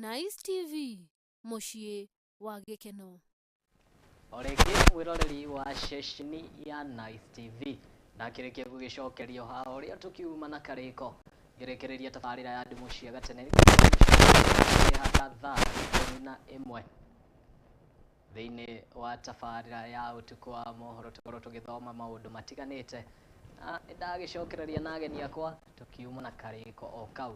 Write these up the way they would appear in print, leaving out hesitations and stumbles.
NiceTv, muciĩ wa gĩkeno. Orĩngĩ wĩroreri wa ceceni ya NiceTv ndakĩrĩkia gũgĩcokerio ha ũrĩa tũkiuma na karĩko ngĩrĩkĩrĩria tabarĩra ya ndimũ cia gatene hata thaa 11 thĩinĩ wa tabarĩra ya Utuku wa Mohoro tũkorwo tũgĩthoma maũndũ matiganĩte na ndagĩcokereria na ageni akwa tũkiuma na karĩko o kau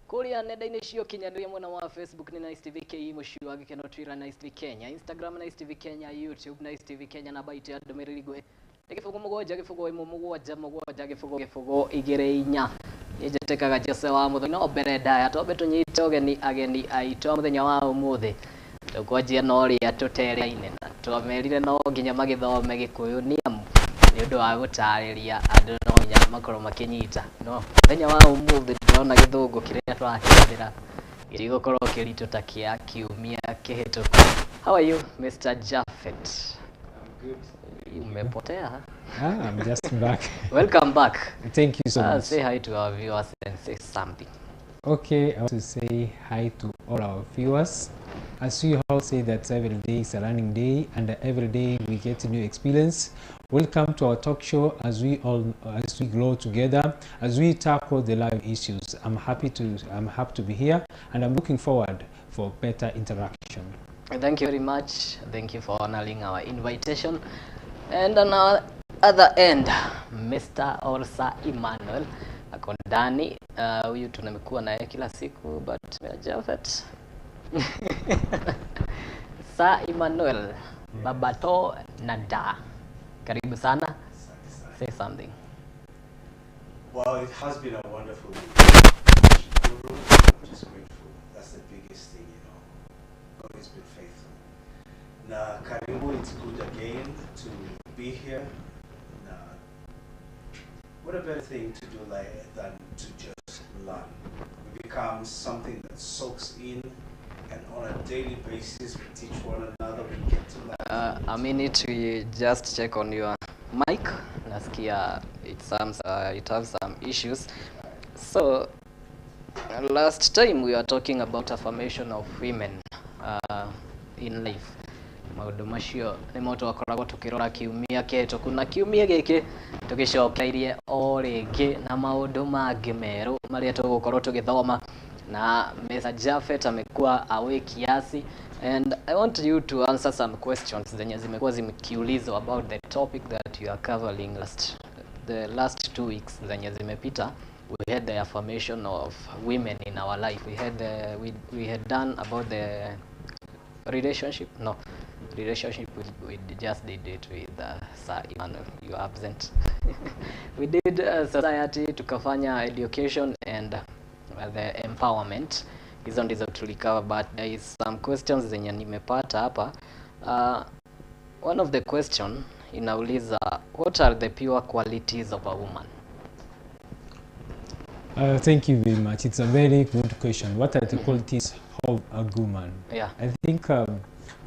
kuria nenda-inĩ cio kinyanĩria mwena wa Facebook ni NiceTv KE muciĩ wa gĩkeno, Twitter NiceTv Kenya, Instagram NiceTv Kenya, YouTube NiceTv Kenya, namba itũ ya ndũmĩrĩri nguhĩ nĩ gĩbũgũ mũgwanja gĩbũgũ ĩmwe mũgwanja mũgwanja gĩbũgũ igĩrĩ inya. Nĩnjĩtĩkaga Jesse Wa Muthoni no mbere ndaya twambe tũnyite ageni aitũ mũthenya wa ũmũthĩ tũkwanjia na ũrĩa tũterĩine na twamerire no nginya magĩthome Gĩkũyũ nĩ amu nĩ ũndũ wa gũtarĩria andũ no nginya makorwo makĩnyita no mũthenya wa ũmũthĩ ndĩrona Gĩthũngũ kĩrĩa twakĩhũthĩra gĩtigũkorwo kĩritũ ta kĩa kiumia kĩhĩtũku. How are you, Mr. JAPHET? I'm good. Umepotea? I'm just back. Welcome back. Thank you so much. Say hi to our viewers and say something. Okay, I want to say hi to all our viewers. As we all say that every day is a learning day and every day we get a new experience. Welcome to our talk show as we grow together, as we tackle the live issues. I'm happy to be here and I'm looking forward for better interaction. Thank you very much. Thank you for honoring our invitation. And on our other end, Mr. Orsa Emmanuel ako ndani. Huyu tunamekuwa naye kila siku but JAPHET. Sa Emmanuel, Babato Nada. Karibu sana. Say something. Well, it has been a wonderful week. I'm just grateful. That's the biggest thing, you know. God has been faithful. Na karibu, it's good again to be here. Na, what a better thing to do than to just learn. We become something that soaks in, and on a daily basis we teach one another. We get to learn. A minute, we just check on your mic. Nasikia it has some issues. So last time we were talking about affirmation of women in life. Maũndũ macio nĩ mo twakoragwo tũkĩrora kiumia kĩhĩtũku na kiumia gĩkĩ tũgĩcokeirie o rĩngĩ na maũndũ mangĩ merũ marĩa tũgũkorwo tũgĩthoma na Mr. JAPHET amekuwa away kiasi and I want you to answer some questions zenye zimekuwa zimekiulizwa about the topic that you are covering the last 2 weeks zenye zimepita. We had the affirmation of women in our life. We had done about the relationship. No, relationship we just did it with Sir Emmanuel. You are absent. We did society, tukafanya education and the empowerment. Hizo ndizo tulikawa, but there is some questions zenye nimepata hapa. One of the question inauliza, what are the pure qualities of a woman? Thank you very much. It's a very good question. What are the qualities of a woman? Yeah. I think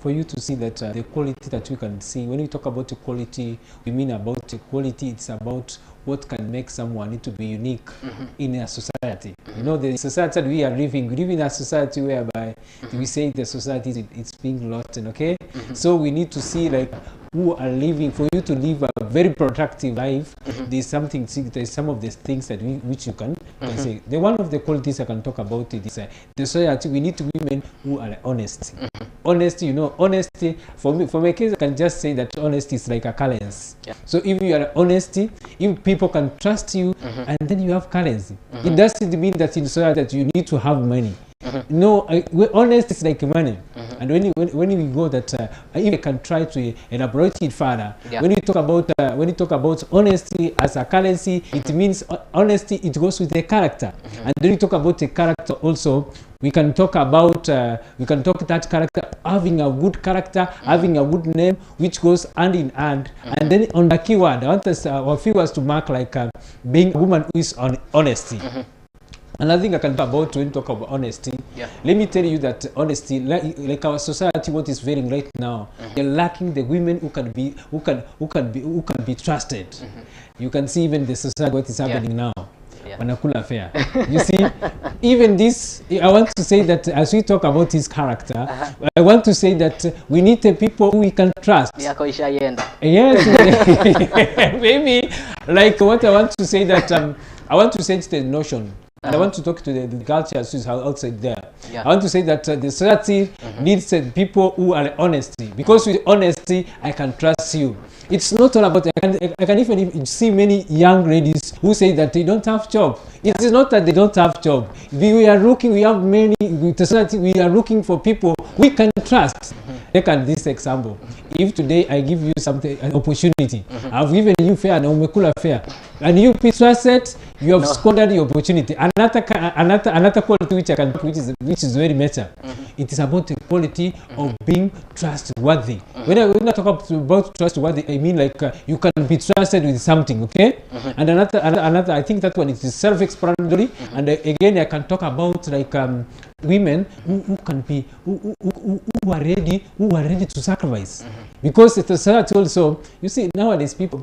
for you to see that the quality that you can see, when we talk about equality, we mean about equality, it's about what can make someone to be unique in a society. You know, the society that we live in a society whereby we say the society it's being rotten, okay? So we need to see like who are living, for you to live a very productive life. There's some of the things that which you can say. The one of the qualities I can talk about it is the society. We need women who are honest. Honesty, you know, honesty. For my case, I can just say that honesty is like a currency. Yeah. So if you are honesty, if people can trust you, and then you have currency. It doesn't mean that in society that you need to have money. No, honesty is like money. And when we go that, if I can try to elaborate it further, when you talk about honesty as a currency, it means honesty. It goes with the character, and when you talk about the character also, we can talk that character having a good character, having a good name, which goes hand in hand. And then on the keyword, I want our viewers to mark like being a woman who is on honesty. Another thing I can talk about when we talk about honesty, let me tell you that honesty, like our society, what is failing right now, they're lacking the women who can be trusted. You can see even the society what is happening now. wanakula fair. You see, even this, I want to say that as we talk about his character, I want to say that we need the people who we can trust. Yako ishaenda. Yes, maybe like what I want to say that I want to say the notion. And I want to talk to the cultures who's outside there. Yeah. I want to say that the society needs people who are honesty. Because with honesty, I can trust you. It's not all about, I can even see many young ladies who say that they don't have job. It is not that they don't have job. We are looking, we have many, with the society, we are looking for people we can trust. Take this example. If today I give you something, an opportunity, I've given you fair and umekula fair, and you be trusted, you have squandered the opportunity. Another quality which is very better. It is about the quality of being trustworthy. When I talk about trustworthy, I mean like you can be trusted with something, okay? And another, I think that one is self-explanatory. And again, I can talk about like women who can be who are ready to sacrifice. Because the society also, you see, nowadays people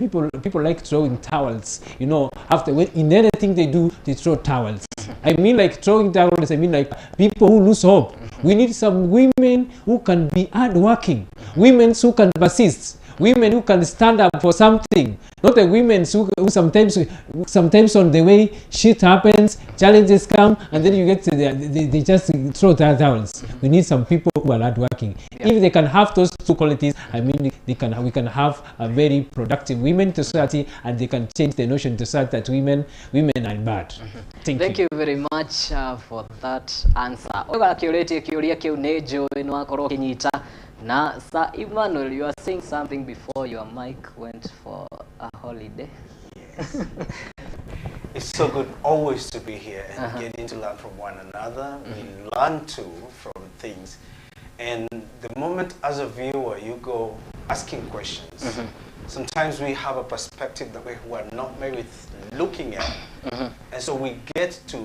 like throwing towels. You know, after in anything they do, they throw towels. I mean like throwing towels. I mean like people who lose hope. We need some women who can be hardworking, women who can persist, women who can stand up for something. Not the women who sometimes on the way shit happens, challenges come, and then you get to they just throw their towels. We need some people who are hardworking. If they can have those two qualities, I mean, we can have a very productive women to society, and they can change the notion to society that women are bad. Thank you very much for that answer. Na Sir Emmanuel, you are saying something before your mic went for a holiday. Yes. It's so good always to be here and getting to learn from one another. We learn too from things. And the moment as a viewer you go asking questions, sometimes we have a perspective that we are not maybe looking at. And so we get to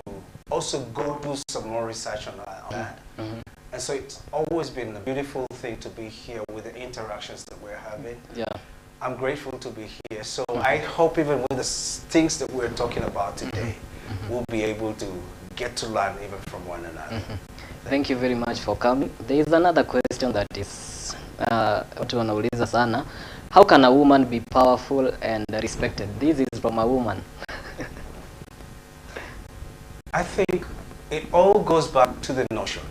also go do some more research on that. And so it's always been a beautiful thing to be here with the interactions that we're having. Yeah. I'm grateful to be here. So I hope even with the things that we're talking about today, we'll be able to get to learn even from one another. Thank you very much for coming. There is another question that is, watu wanauliza sana. How can a woman be powerful and respected? This is from a woman. I think it all goes back to the notion.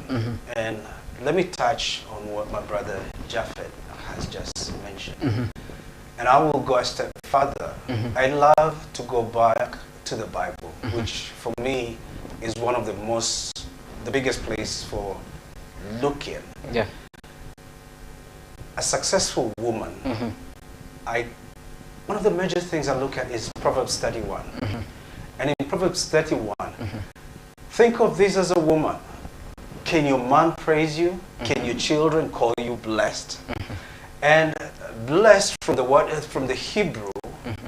And let me touch on what my brother JAPHET has just mentioned. And I will go a step further. I love to go back to the Bible, which for me is one of the biggest place for looking. Yeah. A successful woman, one of the major things I look at is Proverbs 31. And in Proverbs 31, think of this as a woman. Can your man praise you? Can your children call you blessed? And blessed from the word, from the Hebrew,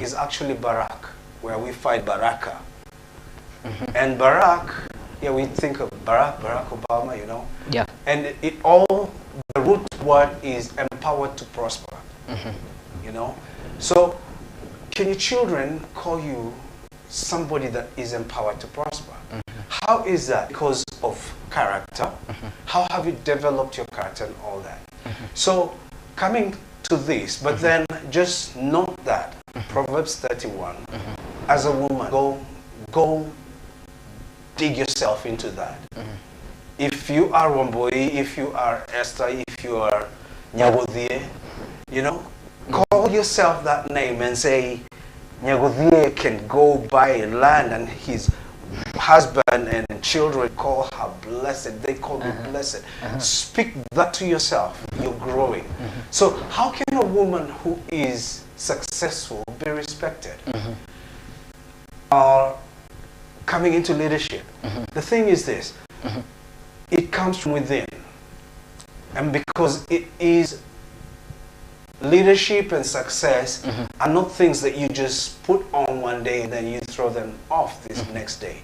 is actually Barak, where we find Baraka. And Barak, yeah, we think of Barack Obama, you know. Yeah. And the root word is empowered to prosper. You know. So, can your children call you somebody that is empowered to prosper? How is that? Because of character. How have you developed your character and all that? So, coming to this, but then just note that Proverbs 31, as a woman, go dig yourself into that. If you are Wamboi, if you are Esther, if you are Nyagodhie, you know, call yourself that name and say, Nyagodhie can go buy land and his husband and children call her blessed. They call me blessed. Speak that to yourself. You're growing. So how can a woman who is successful be respected? Coming into leadership. The thing is this. It comes from within. And because it is leadership and success are not things that you just put on one day and then you throw them off this next day.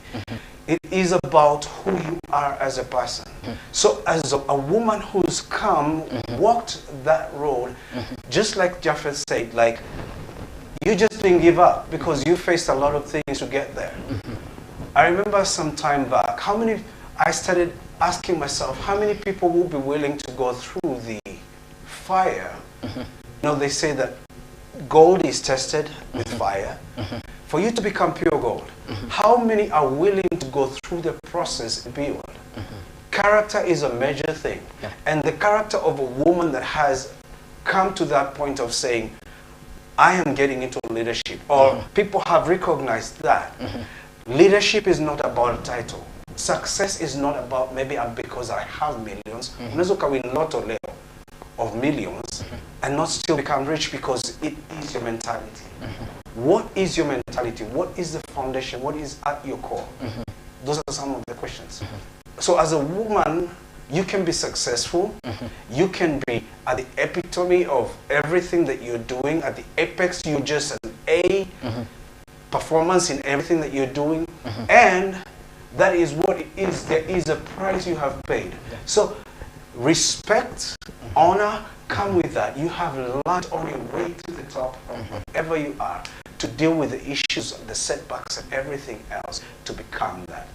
It is about who you are as a person. So as a woman who's walked that road, just like JAPHET said, like, you just didn't give up because you faced a lot of things to get there. I remember some time back, I started asking myself, how many people will be willing to go through the fire? You know, they say that gold is tested with fire. For you to become pure gold, how many are willing to go through the process and build? Character is a major thing. And the character of a woman that has come to that point of saying, I am getting into leadership, or people have recognized that. Leadership is not about a title. Success is not about maybe because I have millions. Unaweza win lotto leo of millions and not still become rich because it is your mentality. What is your mentality? What is the foundation? What is at your core? Those are some of the questions. So as a woman, you can be successful. You can be at the epitome of everything that you're doing. At the apex, you're just an A performance in everything that you're doing. And that is what it is. There is a price you have paid. So respect, honor, come with that. You have learned on your way to the top of wherever you are to deal with the issues, the setbacks, and everything else to become that.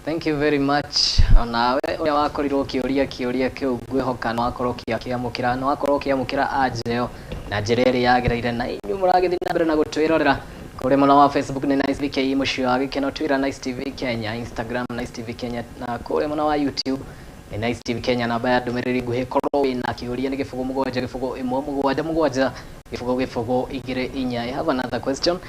Thank you very much. Nawe uria wakorirwo kiuria kiu ngwihoka no akorwo kiamukira no akorwo kiamukira ajeo na njireri yagereire na inyu muragithi na mbere na gutwirorera kuri muno wa Facebook ni NiceTv mucio agikeno Twitter NiceTv Kenya, Instagram NiceTv Kenya na kuri muno wa YouTube ni NiceTv Kenya. Namba ya ndumiriri nguhi korwo na kiuria ni gifugo mugwanja gifugo imwe mugwanja gifugo igire inya. I have another question.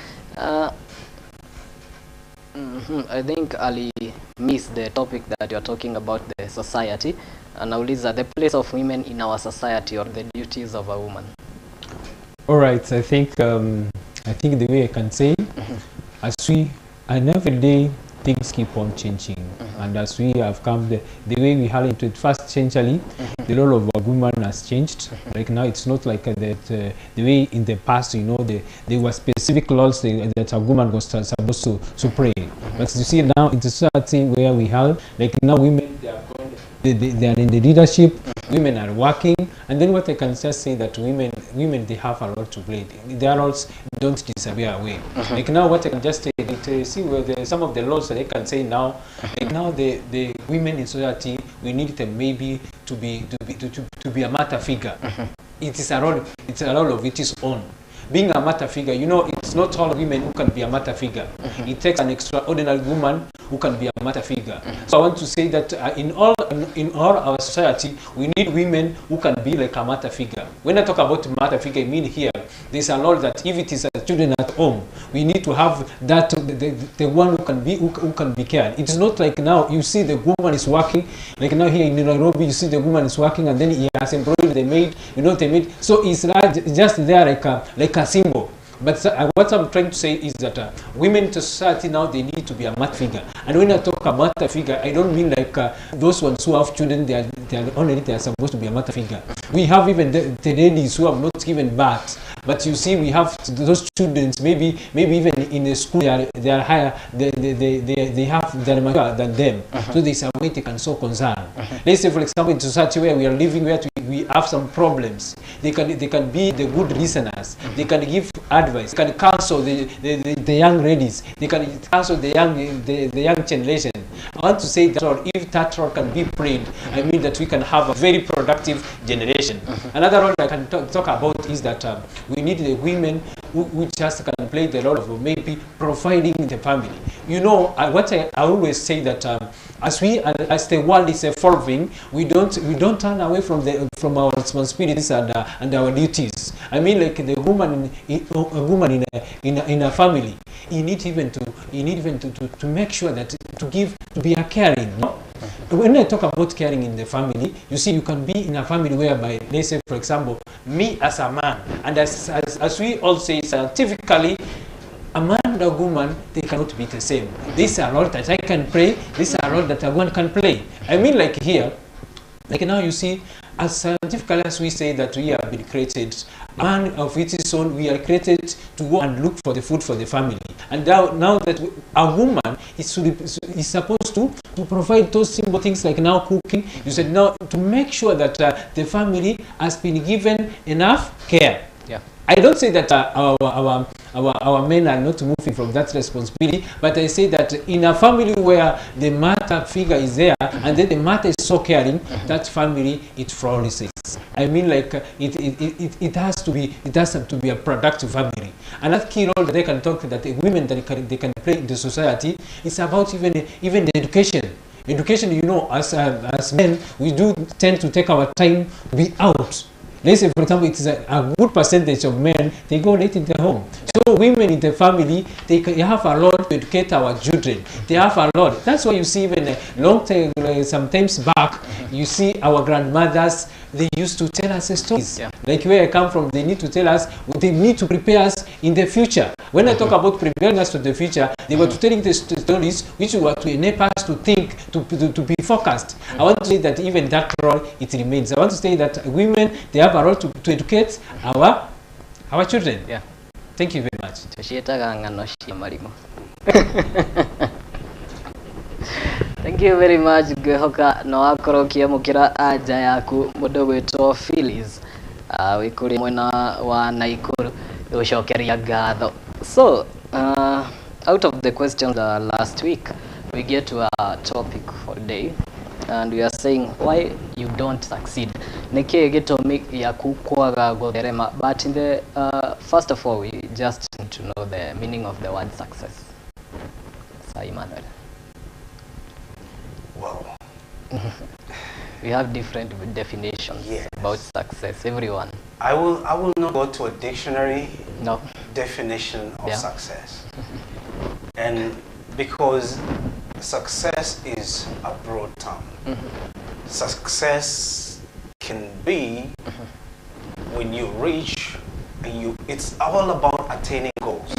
I think Ali missed the topic that you're talking about, the society. Nauliza the place of women in our society or the duties of a woman. All right, I think the way I can say, and every day things keep on changing, and as we have come the way we had into it first century, the role of a woman has changed. Like now, it's not like that the way in the past, you know, there were specific laws that a woman was supposed to pray. But you see now in the society where we have, like now women, they are in the leadership, women are working, and then what I can just say that women they have a lot to play. Their roles don't disappear away. Like now what I can just say, see where some of the laws that I can say now, like now the women in society, we need them maybe to be a matter figure. It is a role of its own. Being a matter figure, you know, it's not all women who can be a matter figure. It takes an extraordinary woman who can be a matter figure. So I want to say that in all our society, we need women who can be like a matter figure. When I talk about matter figure, I mean here, there's a law that if it is a children at home, we need to have that the one who can be cared. It's not like now you see the woman is working, like now here in Nairobi, you see the woman is working and then he has embroidered the maid, you know, the maid. So it's just there like a symbol. But what I'm trying to say is that women in society now, they need to be a matter figure. And when I talk about matter figure, I don't mean like those ones who have children, they are supposed to be a matter figure. We have even the ladies who have not given birth. But you see, we have those students, maybe even in the school, they are higher, they are mature than them. So there's a way they can show concern. Let's say, for example, in society where we are living, where we have some problems, they can be the good listeners. They can give advice. They can counsel the young ladies. They can counsel the young generation. I want to say that if that role can be played, I mean that we can have a very productive generation. Another role I can talk about is that we need the women who just can play the role of maybe providing the family. You know, what I always say that as the world is evolving, we don't turn away from our responsibilities and our duties. I mean, like the woman in a family, you need even to make sure that to be a caring. No? When I talk about caring in the family, you see, you can be in a family whereby, let's say, for example, me as a man, and as we all say scientifically, a man and a woman, they cannot be the same. These are roles that I can play, these are roles that a woman can play. I mean, like here, like now you see, as scientifically as we say that we have been created, man of its own, we are created to go and look for the food for the family. And now that a woman is supposed to provide those simple things like now cooking, you said now to make sure that the family has been given enough care. Yeah. I don't say that our men are not moving from that responsibility, but I say that in a family where the mother figure is there and then the mother is so caring, that family, it flourishes. I mean, like it has to be a productive family. Another key role that they can talk that the women that they can play in the society is about even education. Education, you know, as men, we do tend to take our time to be out. Let's say, for example, it is a good percentage of men, they go late in the home. So women in the family, they have a lot to educate our children. They have a lot. That's why you see even a long time, sometimes back, you see our grandmothers, they used to tell us stories. Yeah. Like where I come from, they need to tell us, they need to prepare us in the future. When I talk about preparing us for the future, they were telling the stories which were to enable us to think, to be focused. I want to say that even that role, it remains. I want to say that women, they have a role to educate our children. Yeah. Thank you very much. Thank you very much. Gwehoka no akorokia mukira aja yaku mudo wetwo Phyllis wikuri mwena wa Naikuru ushokeria gatho. So out of the questions last week, we get to a topic for today, and we are saying why you don't succeed. Neke gitomi yaku kwaga gotherema, but in the first of all, we just need to know the meaning of the word success. So Emmanuel. Wow. We have different definitions about success, everyone. I will not go to a dictionary definition of success. And because success is a broad term. Success can be when you reach and it's all about attaining goals.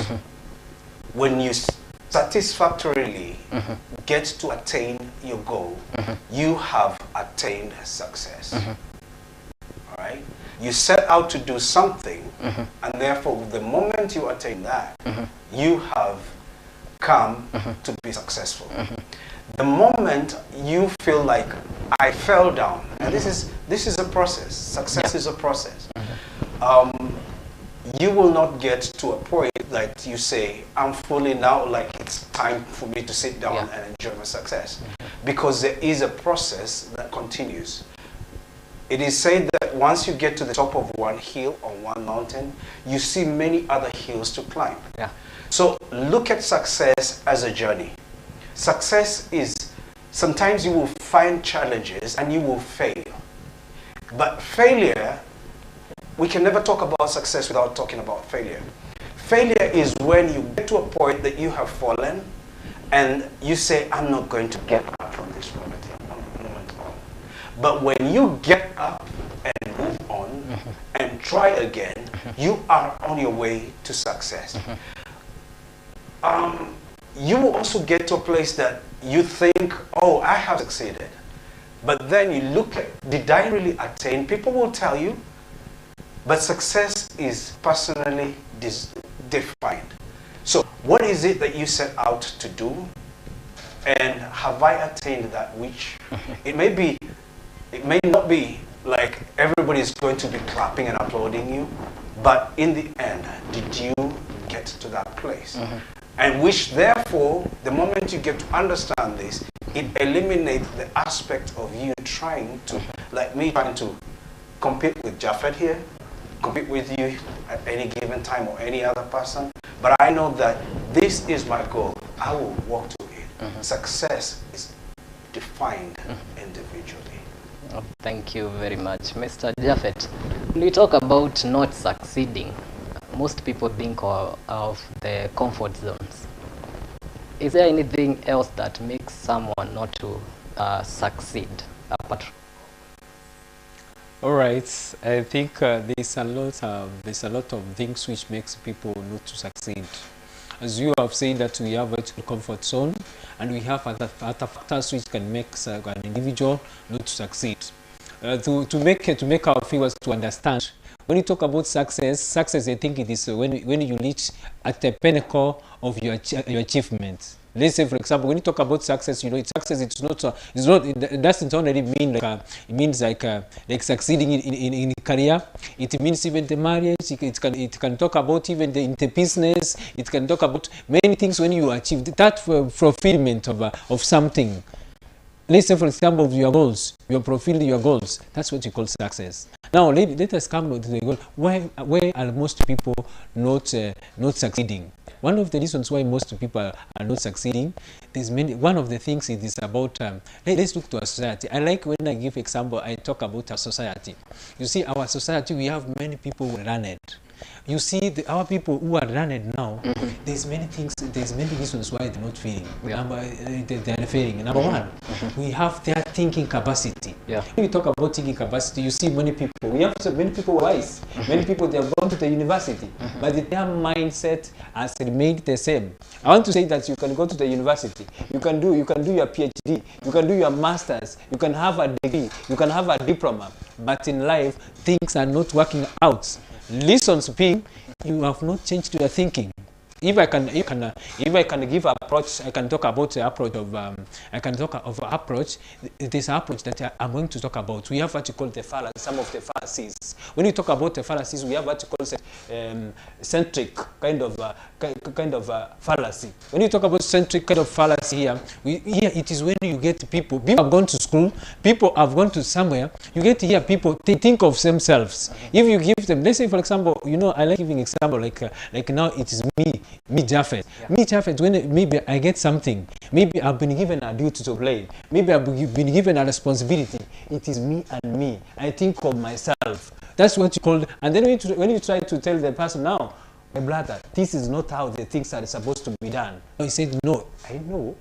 When you satisfactorily get to attain your goal, you have attained success. All right? You set out to do something, and therefore, the moment you attain that, you have come to be successful. The moment you feel like I fell down, and this is a process. Success is a process. You will not get to a point that you say, I'm fully now, like it's time for me to sit down and enjoy my success. Because there is a process that continues. It is said that once you get to the top of one hill or one mountain, you see many other hills to climb. So look at success as a journey. Success is, sometimes you will find challenges and you will fail. But failure, we can never talk about success without talking about failure. Failure is when you get to a point that you have fallen and you say, I'm not going to get up from this moment on. But when you get up and move on and try again, you are on your way to success. You will also get to a place that you think, oh, I have succeeded. But then you look at, did I really attain? People will tell you, but success is personally defined. So what is it that you set out to do? And have I attained that which? It may not be like everybody is going to be clapping and applauding you, but in the end, did you get to that place? And which therefore, the moment you get to understand this, it eliminates the aspect of you trying to, like me trying to compete with JAPHET here, compete with you at any given time or any other person. But I know that this is my goal. I will walk to it. Success is defined individually. Oh, thank you very much, Mr. JAPHET. When we talk about not succeeding, most people think of the comfort zones. Is there anything else that makes someone not to succeed apart from? All right, I think there's a lot of things which makes people not to succeed. As you have said that we have a comfort zone, and we have other factors which can make an individual not to succeed. To make our viewers to understand, when you talk about success, I think it is when you reach at the pinnacle of your achievement. let's say, for example, when you talk about success, you know, success, it doesn't only mean like, it means like succeeding in career. It means even the marriage. It can talk about even the business. It can talk about many things when you achieve that fulfillment of something. Let's say, for example, your goals, you fulfill your goals. That's what you call success. Now, let us come to the goal. Why are most people not succeeding? One of the reasons why most people are not succeeding, one of the things it is about, let's look to our society. I like when I give example, I talk about our society. You see, our society, we have many people who run it. You see, our people who are running now, there's many reasons why they're not failing. They are failing. Number one, we have their thinking capacity. When we talk about thinking capacity, you see many people. We have so many people wise. Many people, they have gone to the university, but their mindset has remained the same. I want to say that you can go to the university, you can do your PhD, you can do your masters, you can have a degree, you can have a diploma, but in life things are not working out. Listen to being, you have not changed your thinking. If I can give approach, I can talk about the approach of approach. This approach that I'm going to talk about. We have what you call the fallacy, some of the fallacies. When you talk about the fallacies, we have what you call centric kind of fallacy. When you talk about centric kind of fallacy here, it is when you get people have gone to school, people have gone to somewhere. You get to hear people, they think of themselves. If you give them, let's say, for example, you know, I like giving example like now it is me JAPHET. Me JAPHET, when maybe I get something, maybe I've been given a duty to play, maybe I've been given a responsibility, it is me and me. I think of myself. That's what you call, and then when you try to tell the person, now, my brother, this is not how the things are supposed to be done. He said, no, I know.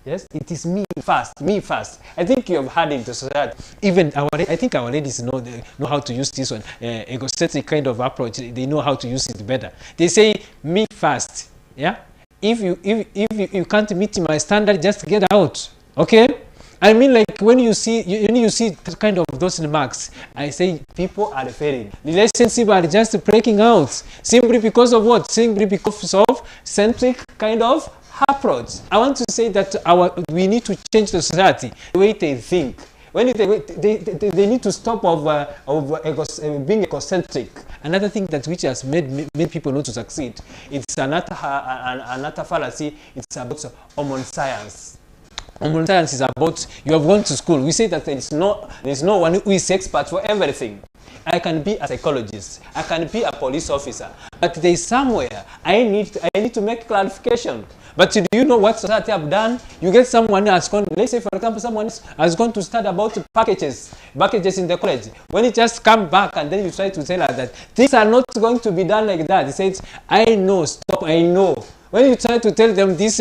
Yes, it is me first, me first. I think you have heard in the society, even I think our ladies know how to use this one, egocentric kind of approach. They know how to use it better. They say, me first. Yeah, if you can't meet my standard, just get out. Okay. I mean, like when you see kind of those remarks, I say people are failing. Relationships are just breaking out simply because of what? Simply because of centric kind of approach. I want to say that we need to change the society, the way they think. When they need to stop being egocentric. Another thing which has made people not to succeed, it's another fallacy. It's about common science. Common science is about, you have gone to school. We say that there is no one who is expert for everything. I can be a psychologist, I can be a police officer, but there is somewhere I need to make clarification. But do you know what society have done? You get someone who has gone, let's say for example, someone has gone to study about packages in the college. When he just come back and then you try to tell her that things are not going to be done like that, he says, I know, stop, I know. When you try to tell them this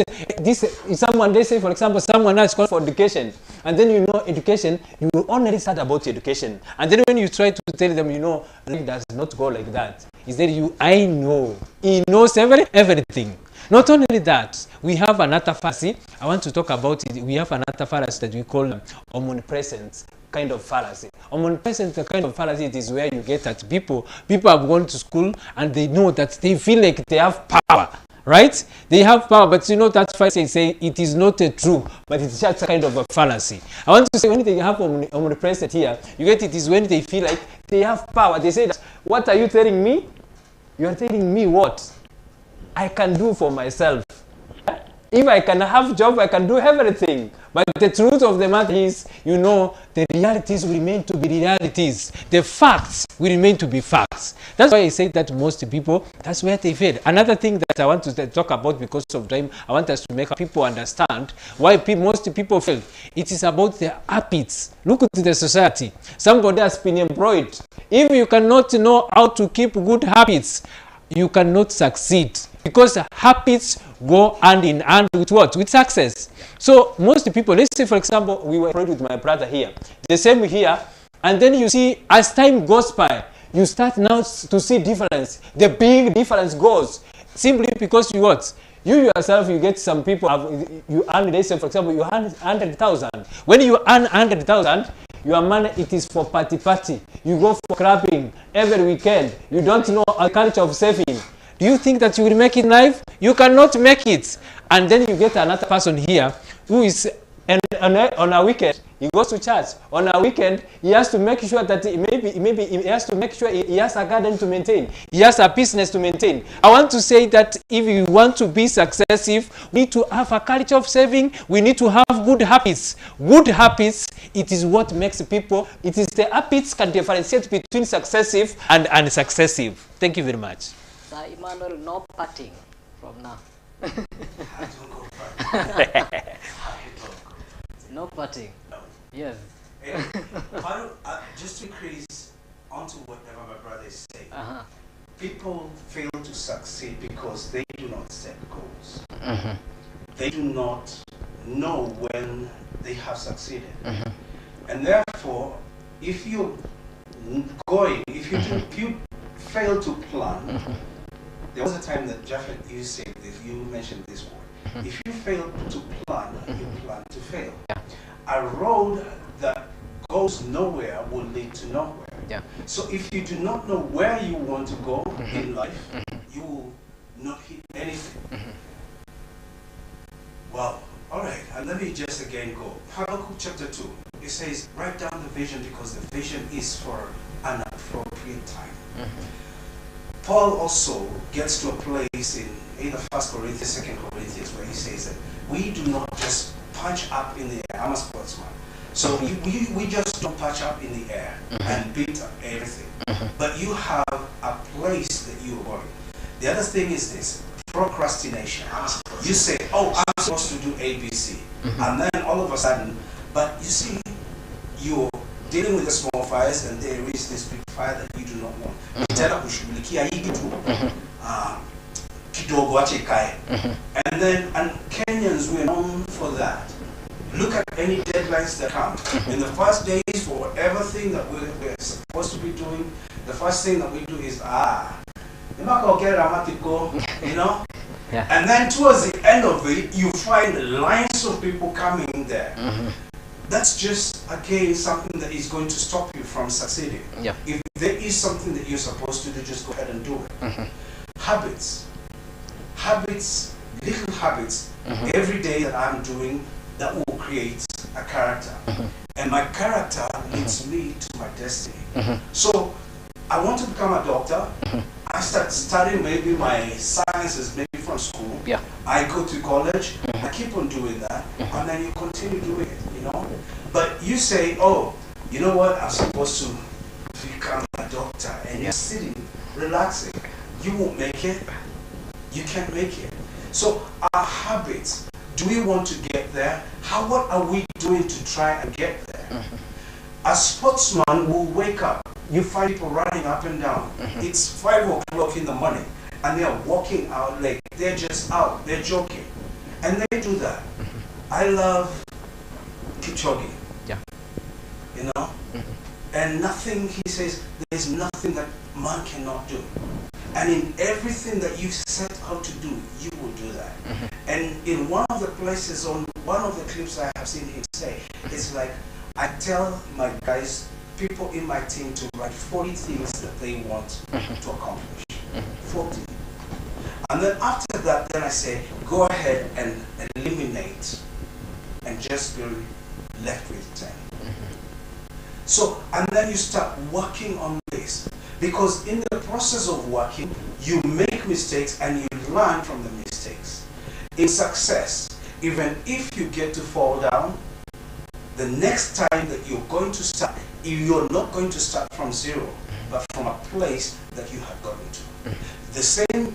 someone, they say for example, someone has called for education, and then you know education, you will only start about education, and then when you try to tell them, you know, it does not go like that. Is that I know, he knows everything. Not only that, we have another fallacy. I want to talk about it. We have another fallacy that we call omnipresent kind of fallacy. Omnipresent kind of fallacy, it is where you get that people have gone to school and they know that they feel like they have power. Right? They have power, but you know that fallacy say it is not true, but it's just a kind of a fallacy. I want to say when they have omnipresent here, you get it is when they feel like they have power. They say that, what are you telling me? You are telling me what I can do for myself. If I can have job, I can do everything. But the truth of the matter is, you know, the realities will remain to be realities. The facts will remain to be facts. That's why I say that most people, that's where they fail. Another thing that I want to talk about because of time, I want us to make people understand why most people fail. It is about their habits. Look at the society. Somebody has been employed. If you cannot know how to keep good habits, you cannot succeed, because habits go hand in hand with what? With success. So most people, let's say for example, we were employed with my brother here, the same here, and then you see as time goes by, you start now to see difference. The big difference goes simply because you what? You yourself, you get some people, you earn, let's say for example, you earn 100,000. When you earn 100,000, your money, it is for party. You go for clubbing every weekend. You don't know a culture of saving. Do you think that you will make it in life? You cannot make it. And then you get another person here who is, and on a weekend, he goes to church. On a weekend, he has to make sure that maybe he has to make sure he has a garden to maintain. He has a business to maintain. I want to say that if you want to be successful, we need to have a culture of saving. We need to have good habits. Good habits, it is what makes people, it is the habits can differentiate between successive and unsuccessive. Thank you very much. Sir Emmanuel, no parting from now. I don't go back. No parting. No. Yes. Just to increase onto whatever my brother is saying, Uh-huh. people fail to succeed because they do not set goals. Mm-hmm. They do not know when they have succeeded. Mm-hmm. And therefore, if you fail to plan, Mm-hmm. there was a time that JAPHET, you said this, you mentioned this word. If you fail to plan, you plan to fail. Yeah. A road that goes nowhere will lead to nowhere. Yeah. So if you do not know where you want to go in life, you will not hit anything. Well, all right, and let me just again go. Habakkuk chapter 2, it says, write down the vision because the vision is for an appropriate time. Paul also gets to a place in either 1 Corinthians, 2 Corinthians, where he says that we do not just punch up in the air. I'm a sportsman. So we just don't punch up in the air and beat up everything. But you have a place that you're going. The other thing is this, procrastination. You say, oh, I'm supposed to do ABC. And then all of a sudden, but you see, you're dealing with the small fires and there is this big fire that you do not want. And then, and Kenyans, we're known for that. Look at any deadlines that come. In the first days, for whatever thing that we're supposed to be doing, the first thing that we do is, you know? Yeah. And then towards the end of it, you find lines of people coming there. That's just, again, something that is going to stop you from succeeding. Yeah. If there is something that you're supposed to do, just go ahead and do it. Habits, little habits, every day that I'm doing, that will create a character. And my character leads me to my destiny. So, I want to become a doctor. I start studying maybe my sciences, maybe from school. Yeah. I go to college, I keep on doing that, and then you continue doing it, you know? But you say, oh, you know what, I'm supposed to become a doctor, and you're sitting, relaxing. You won't make it. You can't make it. So our habits, do we want to get there? What are we doing to try and get there? A sportsman will wake up. You find people running up and down. It's 5 o'clock in the morning and they're walking out like they're just out, they're joking. And they do that. I love Kipchoge. Yeah. You know? And nothing, he says, there's nothing that man cannot do. And in everything that you set out to do, you will do that. And in one of the places, on one of the clips I have seen him say, it's like, I tell my guys, people in my team to write 40 things that they want to accomplish. 40. And then after that, then I say, go ahead and eliminate and just be left with 10. So, and then you start working on this. Because in the process of working, you make mistakes and you learn from the mistakes. In success, even if you get to fall down, the next time that you're going to start, you're not going to start from zero, but from a place that you have gotten to.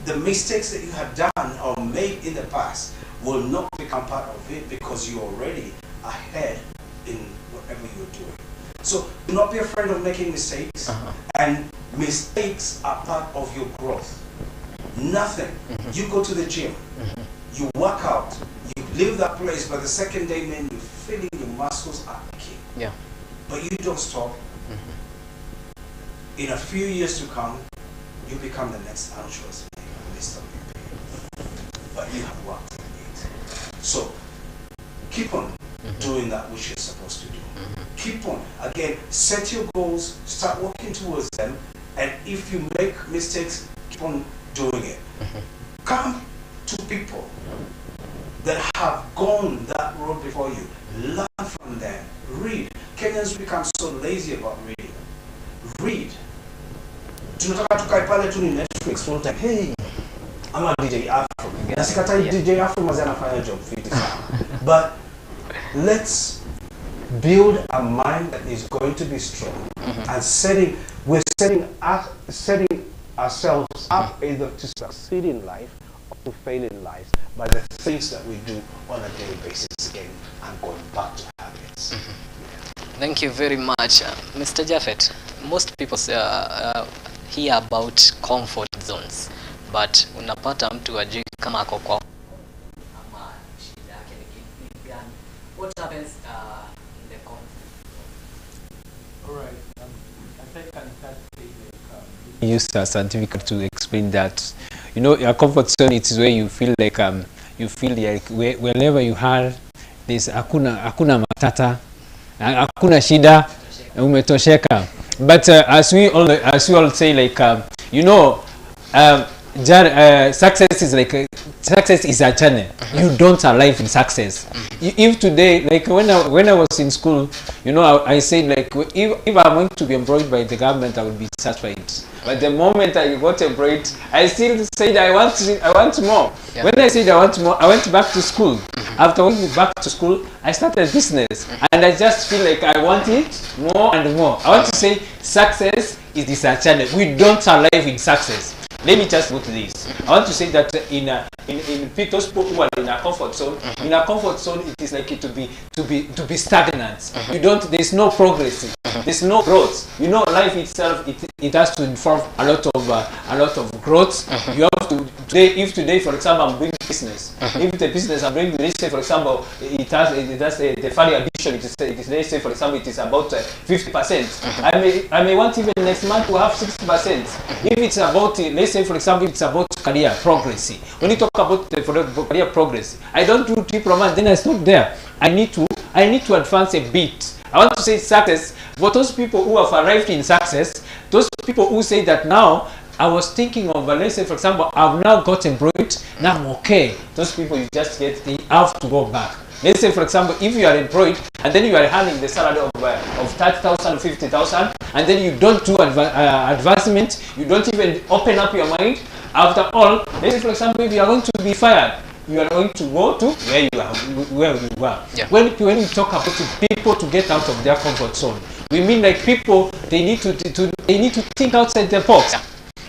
The mistakes that you have done or made in the past will not become part of it because you're already ahead in whatever you're doing. So do not be afraid of making mistakes, and mistakes are part of your growth. Nothing. You go to the gym, you work out, you leave that place, but the second day, man, you're feeling your muscles are aching. Yeah. But you don't stop. In a few years to come, you become the next Arnold Schwarzenegger, Mr. Olympia. But you have worked on it. So keep on doing that which you're supposed to do. Keep on. Again, set your goals, start working towards them, and if you make mistakes, keep on doing it. Come to people that have gone that road before you. Learn from them. Read. Kenyans become so lazy about reading. Read. Tunataka tukae pale tu ni Netflix full time. Hey, I'm a DJ Afro. Nasikatai DJ Afro mazi anafanya job fiti sana. But let's build a mind that is going to be strong and setting ourselves up either to succeed in life or to fail in life by the things that we do on a daily basis again and going back to habits. Thank you very much, Mr. Japhet. Most people hear about comfort zones, but unapata mtu ajui kama ako kwa ama shida yake ni kipi gani. What happens in the comfort zone? All right. I think I can use a scientific to explain that. You know, your comfort zone is where you feel like wherever you are, there's hakuna matata, hakuna shida, umetosheka. But as we all say, like you know, success is like success is a journey. You don't arrive in success. If today, like when I was in school, you know, I said like if I'm going to be employed by the government, I will be satisfied. But the moment I got employed, I still said I want more. Yeah. When I said I want more, I went back to school. After going back to school, I started business, and I just feel like I want it more and more. I want to say success is this channel. We don't arrive in success. Let me just put this. I want to say that in those people who are in a comfort zone, in a comfort zone, it is like it to be stagnant. You don't. There's no progress. There's no growth. You know, life itself it has to involve a lot of growth. You have to today, for example, I'm doing business. If the business I'm doing, let's say for example, it has the value addition. Let's say for example, it is about 50%. I may want even next month to have 60%. If it's about let's say for example, it's about career progress. When you talk about career progress, I don't do diploma, then I stop there. I need to advance a bit. I want to say success, but those people who have arrived in success, those people who say that now I was thinking of, let's say for example, I've now got employed, now I'm okay. Those people you just get, they have to go back. Let's say for example, if you are employed and then you are earning the salary of 30,000, 50,000, and then you don't do advancement, you don't even open up your mind. After all, let's say for example, if you are going to be fired, you are going to go to where you are. Yeah. When we talk about people to get out of their comfort zone, we mean like people they need to think outside the box. Yeah.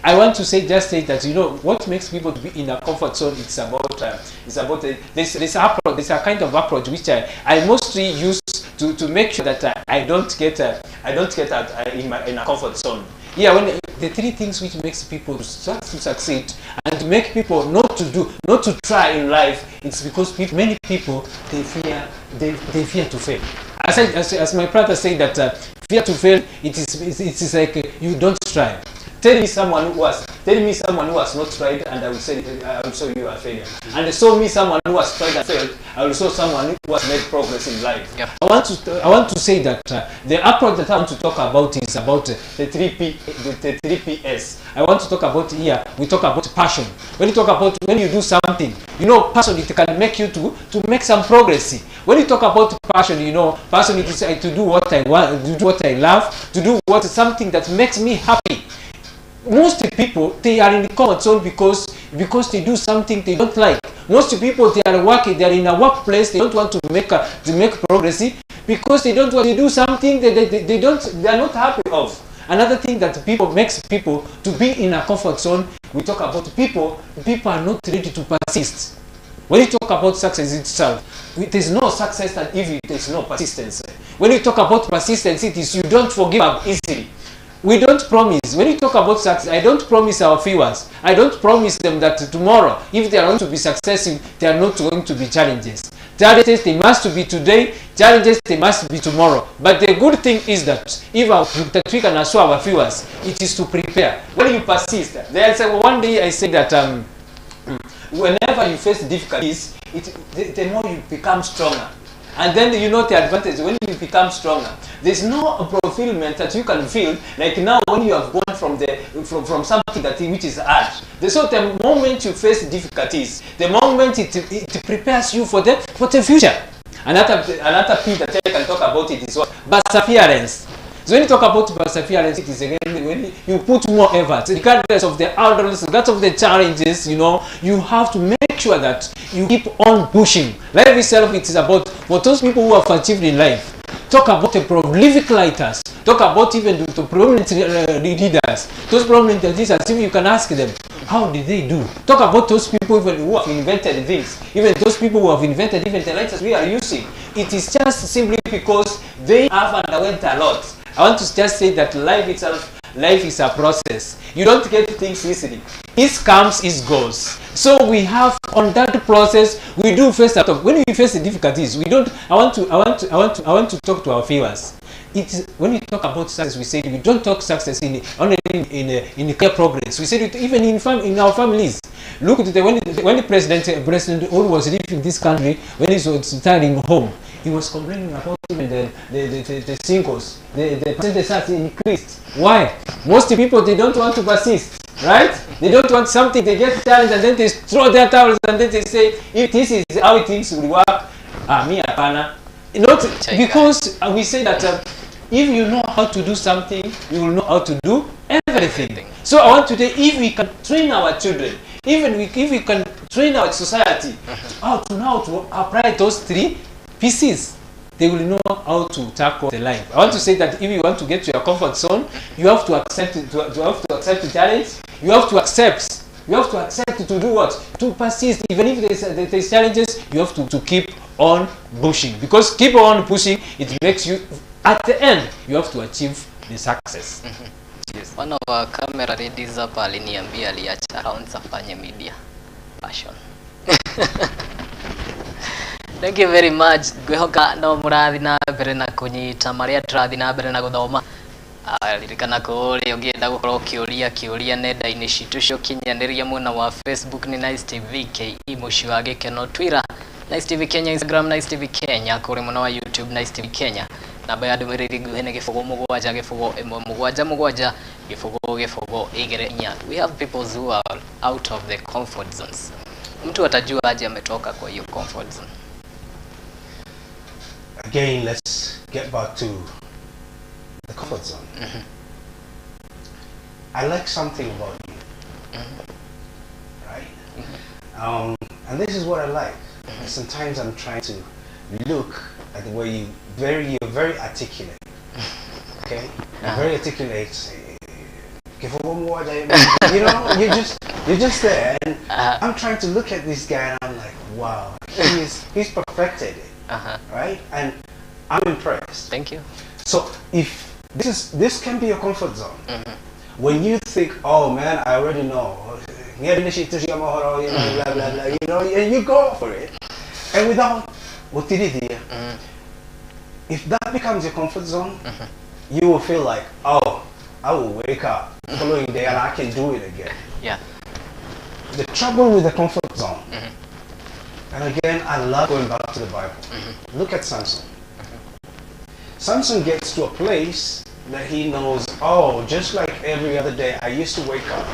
I want to say that you know what makes people to be in a comfort zone. It's about this a kind of approach which I mostly use to make sure that I don't get in a comfort zone. Yeah, when the three things which makes people to succeed and to make people not to try in life, it's because many people they fear to fail. As my brother said that fear to fail, it is like you don't try. Tell me someone who has not tried, and I will show you a failure. And show me someone who has tried and failed, I will show someone who has made progress in life. Yep. I want to say that the approach that I want to talk about is about the three P's. I want to talk about here. We talk about passion. When you do something, you know, passion it can make you to make some progress. When you talk about passion, you know, passion it is to do what I want, to do what I love, to do something that makes me happy. Most people they are in the comfort zone because they do something they don't like. Most people they are in a workplace, they don't want to make progress because they don't want to do something they are not happy of. Another thing that makes people to be in a comfort zone, we talk about people are not ready to persist. When you talk about success itself, there's no success if there's no persistence. When you talk about persistence, it is you don't forgive up easily. We don't promise. When you talk about success, I don't promise our viewers. I don't promise them that tomorrow, if they are going to be successful, they are not going to be challenges. Challenges, they must be today. Challenges, they must be tomorrow. But the good thing is that if we can assure our viewers, it is to prepare. When you persist, one day I say that whenever you face difficulties, the more you become stronger. And then you know the advantage when you become stronger. There's no fulfillment that you can feel like now when you have gone from from something which is hard. So the moment you face difficulties, the moment it prepares you for the future. Another thing that I can talk about it is what? Perseverance. So when you talk about perseverance, it is again when you put more effort, regardless of the hurdles, regardless of the challenges, you know, you have to make sure that you keep on pushing. Life itself, it is about for those people who have achieved in life. Talk about the prolific writers. Talk about even the prominent leaders. Those prominent leaders, if you can ask them, how did they do? Talk about those people even who have invented things. Even those people who have invented even the lighters we are using. It is just simply because they have underwent a lot. I want to just say that life itself, life is a process. You don't get things easily. It comes, it goes. So we have on that process, we do face that. When we face the difficulties, we don't. I want to talk to our viewers. It is when we talk about success, we say we don't talk success only in career progress. We say it even in our families. Look at when the President Uhuru was leaving this country, when he was returning home, he was complaining about even the singles, the percentage has increased. Why? Most people, they don't want to persist, right? They don't want something, they get challenged and then they throw their towels and then they say, if this is how things will work, me apana. Not because we say that if you know how to do something, you will know how to do everything. So I want to say, if we can train our children, if we can train our society how to apply those 3 pieces, they will know how to tackle the life. I want to say that if you want to get to your comfort zone, you have to accept it. You have to accept the challenge. You have to accept. You have to accept to do what? To persist. Even if there's challenges, you have to keep on pushing. Because keep on pushing, it makes you, at the end, you have to achieve the success. Yes. One of our camera ladies hapa aliniambia aliacha rounds afanye media passion. Thank you very much. Gwehoka no murathi na mbere na kunyita maria turathi na mbere na guthoma. Ririkana kuri ungienda gukorwo kiuria nenda-ini citu cio kinyaniria mwena wa Facebook ni NiceTv KE muci wa gikeno, Twitter NiceTv Kenya, Instagram NiceTv Kenya, kuri mwena wa YouTube NiceTv Kenya. Namba ya ndumiriri nguhe ni gifugo mugwanja gifugo imwe mugwanja gifugo igere inya. We have people who are out of the comfort zones. Mtu atajua aje ametoka kwa hiyo comfort zone. Again, let's get back to the comfort zone. I like something about you, right? And this is what I like. Sometimes I'm trying to look at the way you're very articulate. Okay, you're very articulate. You know, you're just there, and I'm trying to look at this guy, and I'm like, wow, he's perfected it. Right? And I'm impressed. Thank you. So if this can be your comfort zone, when you think, oh man, I already know, Mohoro, you know, blah blah blah, you know, and you go for it, and without if that becomes your comfort zone, you will feel like, oh, I will wake up the following day and I can do it again. Yeah. The trouble with the comfort zone. And again, I love going back to the Bible. Look at Samson. Samson gets to a place that he knows, oh, just like every other day, I used to wake up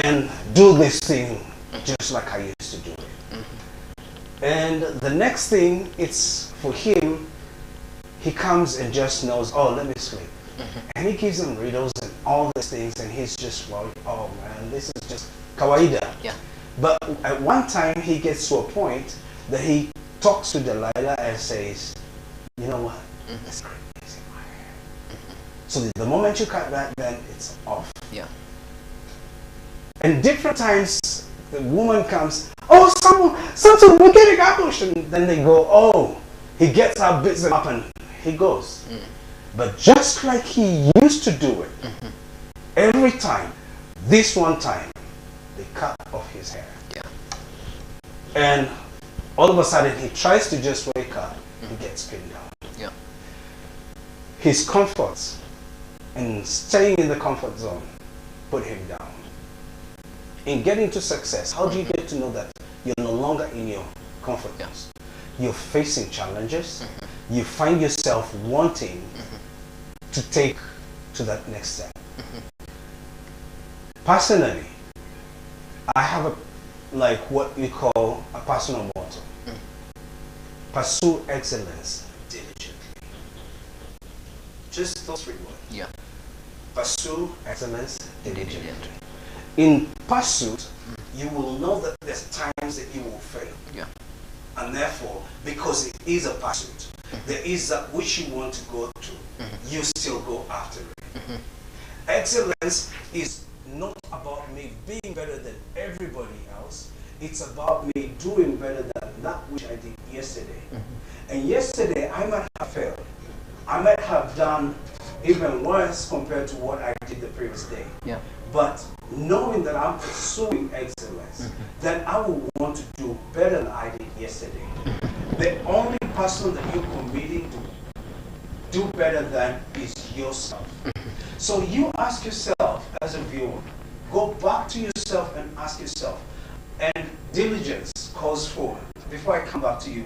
and do this thing just like I used to do it. And the next thing, it's for him, he comes and just knows, oh, let me sleep. And he gives them riddles and all these things, and he's just like, oh man, this is just kawaida. Yeah. But at one time, he gets to a point that he talks to Delilah and says, you know what, it's crazy in my hair. So the moment you cut that, then it's off. Yeah. And different times, the woman comes, oh, something, we're getting ambushed. And then they go, oh, he gets her, bits them up, and he goes. But just like he used to do it, every time, this one time, they cut off his hair. Yeah. And all of a sudden, he tries to just wake up, he gets pinned down. Yeah. His comforts and staying in the comfort zone put him down. In getting to success, how do you get to know that you're no longer in your comfort zone? You're facing challenges. You find yourself wanting to take to that next step. Personally, I have a like what we call a personal motto. Pursue excellence diligently. Just those 3 words. Yeah. Pursue excellence diligently. In pursuit, you will know that there's times that you will fail. Yeah. And therefore, because it is a pursuit, there is that which you want to go to, you still go after it. Excellence is not about me being better than everybody else. It's about me doing better than that which I did yesterday. And yesterday, I might have failed. I might have done even worse compared to what I did the previous day. Yeah. But knowing that I'm pursuing excellence, then I will want to do better than I did yesterday. The only person that you're committing to do better than is yourself. So you ask yourself as a viewer, go back to yourself and ask yourself, and diligence calls for, before I come back to you,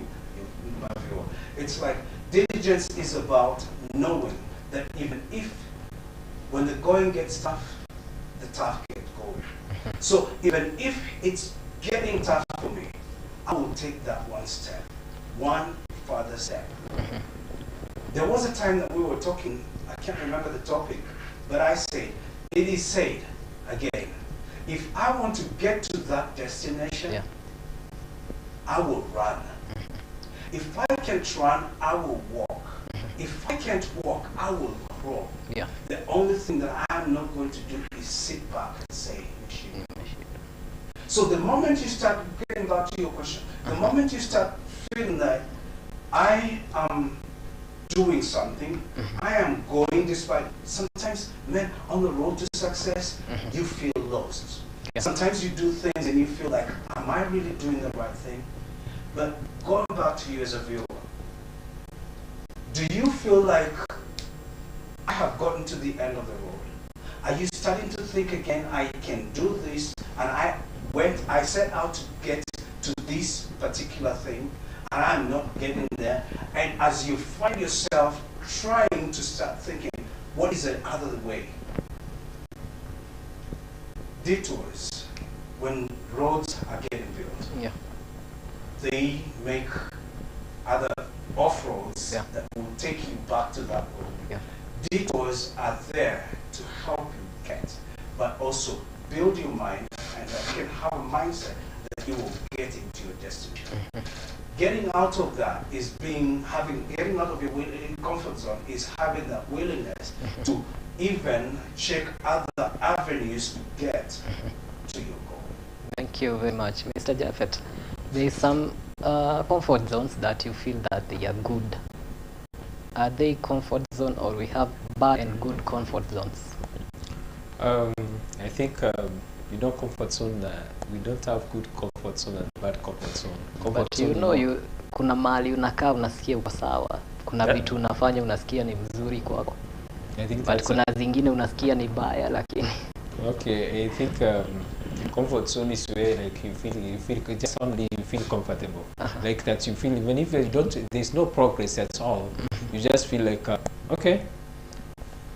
my viewer, it's like diligence is about knowing that even if when the going gets tough, the tough get going. So even if it's getting tough for me, I will take that one step, one further step. There was a time that we were talking, I can't remember the topic, but I said, it is said again, if I want to get to that destination, I will run. If I can't run, I will walk. If I can't walk, I will crawl. Yeah. The only thing that I'm not going to do is sit back and say, machine. So the moment you start getting back to your question, the moment you start feeling that I am doing something, I am going despite, sometimes, man, on the road to success, you feel lost. Yeah. Sometimes you do things and you feel like, am I really doing the right thing? But going back to you as a viewer, do you feel like I have gotten to the end of the road? Are you starting to think again, I can do this, and I set out to get to this particular thing, and I'm not getting there, and as you find yourself trying to start thinking, what is the other way? Detours, when roads are getting built, they make other off-roads that will take you back to that road. Detours are there to help you get, but also build your mind and you can have a mindset that you will get into your destination. Getting out of that is getting out of your comfort zone is having that willingness to even check other avenues to get to your goal. Thank you very much, Mr. Japhet. There is some comfort zones that you feel that they are good. Are they comfort zone, or we have bad and good comfort zones? I think comfort zone, we don't have good comfort zone and bad comfort zone. But you know, kuna mahali unakaa unasikia uko sawa. Kuna vitu unafanya unasikia ni mzuri kwako. I think but kuna zingine unasikia ni baya lakini. Okay, I think comfort zone is where like you feel just only you feel comfortable. Like that you feel even if there's no progress at all, you just feel like okay,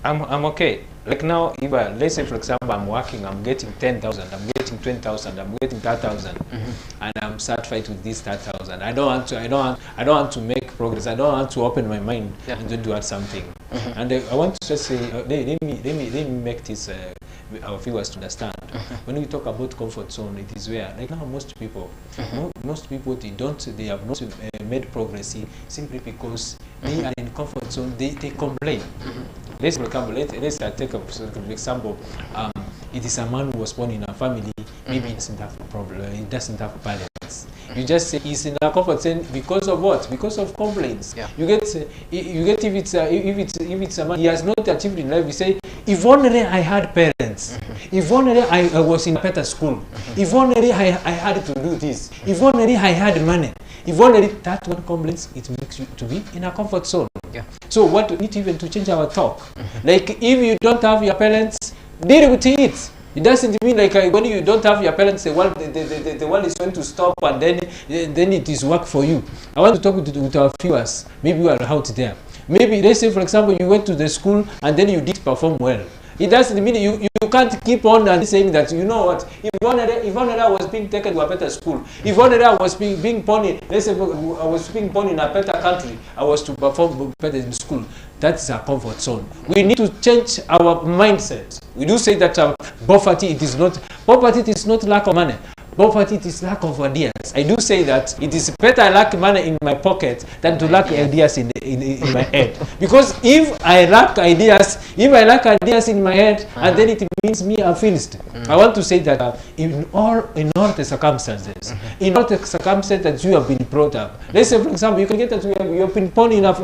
I'm okay. Like now, if let's say for example I'm working, I'm getting 10,000, I'm getting 20,000, I'm getting 30,000, and I'm satisfied with this 30,000. I don't want to make progress. I don't want to open my mind and to do something. And I want to just say, let me make this our viewers to understand. When we talk about comfort zone, it is where like now most people they have not made progress simply because they are in comfort zone. They complain. Let's take an example. It is a man who was born in a family. Maybe he doesn't have a problem. He doesn't have balance. You just say he's in a comfort zone because of what? Because of complaints. You get if it's a man he has not achieved in life. You say, if only I had parents. If only I was in a better school. If only I had to do this. If only I had money. If only that one complaints, it makes you to be in a comfort zone. So what we need even to change our talk. Like if you don't have your parents, deal with it. It doesn't mean like when you don't have your parents, the world is going to stop and then it is work for you. I want to talk with our viewers. Maybe you are out there. Maybe let's say for example you went to the school and then you did perform well. It doesn't mean you can't keep on and saying that, you know what, if Onera was being taken to a better school, if Onera was being born in, let's say I was being born in a better country, I was to perform better in school. That's our comfort zone. We need to change our mindset. We do say that poverty, it is not lack of money. Poverty, it is lack of ideas. I do say that it is better I lack money in my pocket than to lack ideas in my head. Because if I lack ideas in my head, and then it means me I'm finished. I want to say that in all the circumstances, that you have been brought up. Let's say, for example, you can get that you have been born in a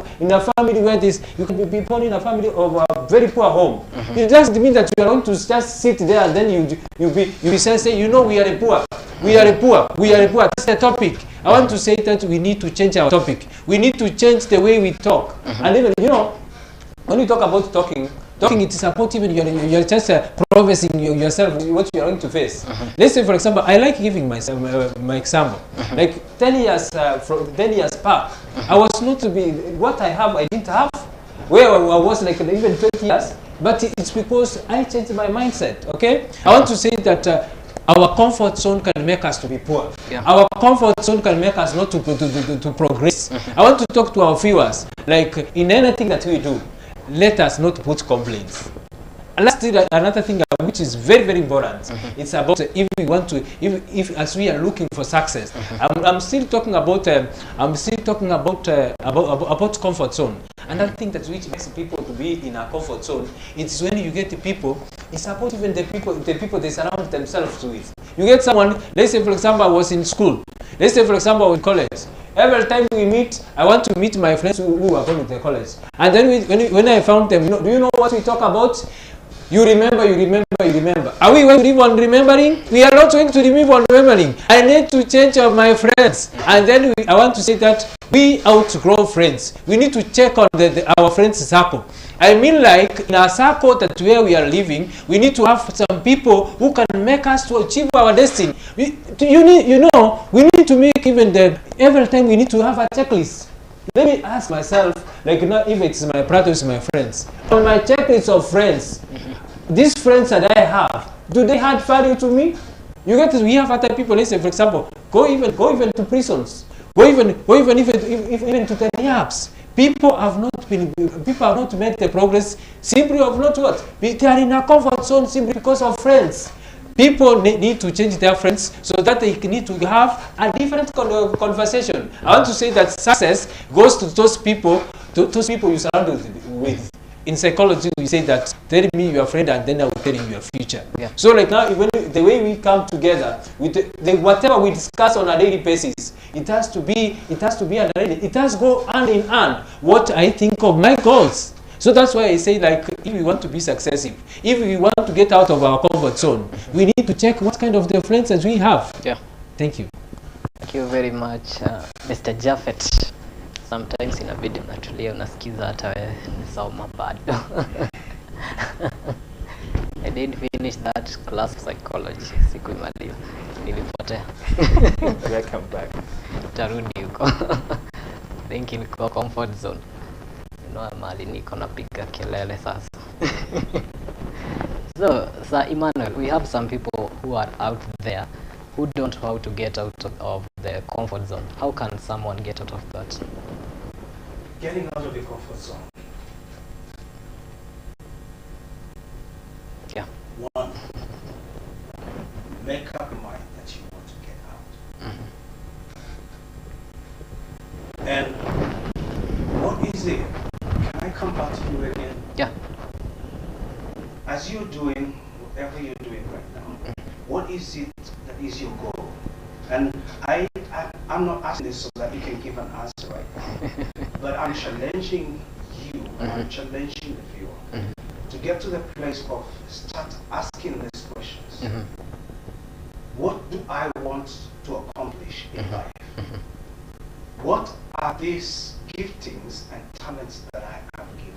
family where you can be born in a family of a very poor home. It doesn't mean that you are going to just sit there and then you be say, you know, we are poor. We are poor. That's the topic. I want to say that we need to change our topic. We need to change the way we talk. And even, you know, when you talk about talking, it is about even you're just professing yourself what you are going to face. Let's say, for example, I like giving myself my example. Like 10 years back, I was not to be what I have. I didn't have where I was like even 20 years. But it's because I changed my mindset. Okay, I want to say that. Our comfort zone can make us to be poor. Yeah. Our comfort zone can make us not to progress. I want to talk to our viewers, like in anything that we do, let us not put complaints. And another thing which is very, very important, it's about if we want to, if as we are looking for success. I'm still talking about about comfort zone. Another thing that which makes people to be in a comfort zone, it's when you get the people. It's about even the people they surround themselves with. You get someone. Let's say, for example, I was in school. Let's say, for example, I was in college. Every time we meet, I want to meet my friends who are going to the college. And then when I found them, do you know what we talk about? You remember. Are we going to live on remembering? We are not going to live on remembering. I need to change my friends. And then I want to say that we outgrow friends. We need to check on our friends' circle. I mean, like in our circle that where we are living, we need to have some people who can make us to achieve our destiny. We need to make even every time we need to have a checklist. Let me ask myself, like not if it's my brothers, my friends. On my checklist of friends, these friends that I have, do they add value to me? You get we have other people. Let's say, for example, go even to prisons, go even to the NYAPs. People have not made the progress simply of not what? They are in a comfort zone simply because of friends. People need to change their friends so that they need to have a different conversation. I want to say that success goes to those people you surround with. In psychology, we say that tell me your friend and then I will tell you your future. Yeah. So like now, even the way we come together, with whatever we discuss on a daily basis, it has to be it has to go hand in hand what I think of my goals. So that's why I say, like, if we want to be successful, if we want to get out of our comfort zone, we need to check what kind of the friends that we have. Yeah. Thank you. Thank you very much, Mr. Japhet. Sometimes inabidi unatulia unasikiza hata wewe nisoma bado. I didn't finish that class of psychology. Sikuimaliza. Nilipotea. Welcome back. Tarudi huko. Thinking niko comfort zone. Mali niko napiga kelele sasa. So, Sir Emmanuel, we have some people who are out there who don't know how to get out of the comfort zone. How can someone get out of that? Getting out of the comfort zone. Yeah. One, make up your mind that you want to get out. And what is it? Can I come back to you again? Yeah. As you're doing whatever you're doing right now, what is it that is your goal? And I'm not asking this so that you can give an answer right now, but I'm challenging you, and I'm challenging the viewer to get to the place of start asking these questions. What do I want to accomplish in life? What are these giftings and talents that I have given?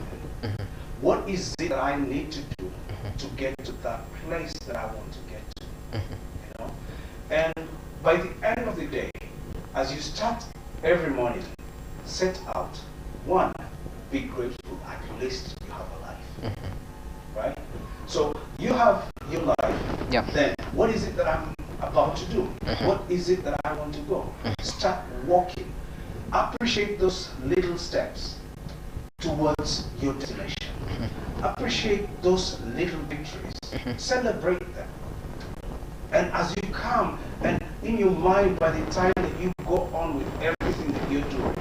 What is it that I need to do to get to that place that I want to get to? You know? And by the end of the day, as you start every morning, set out, one, be grateful at least you have a life. Right? So you have your life. Yeah. Then what is it that I'm about to do? What is it that I want to go? Start walking. Appreciate those little steps towards your destination. Appreciate those little victories. Celebrate them. And as you come, and in your mind, by the time that you go on with everything that you're doing,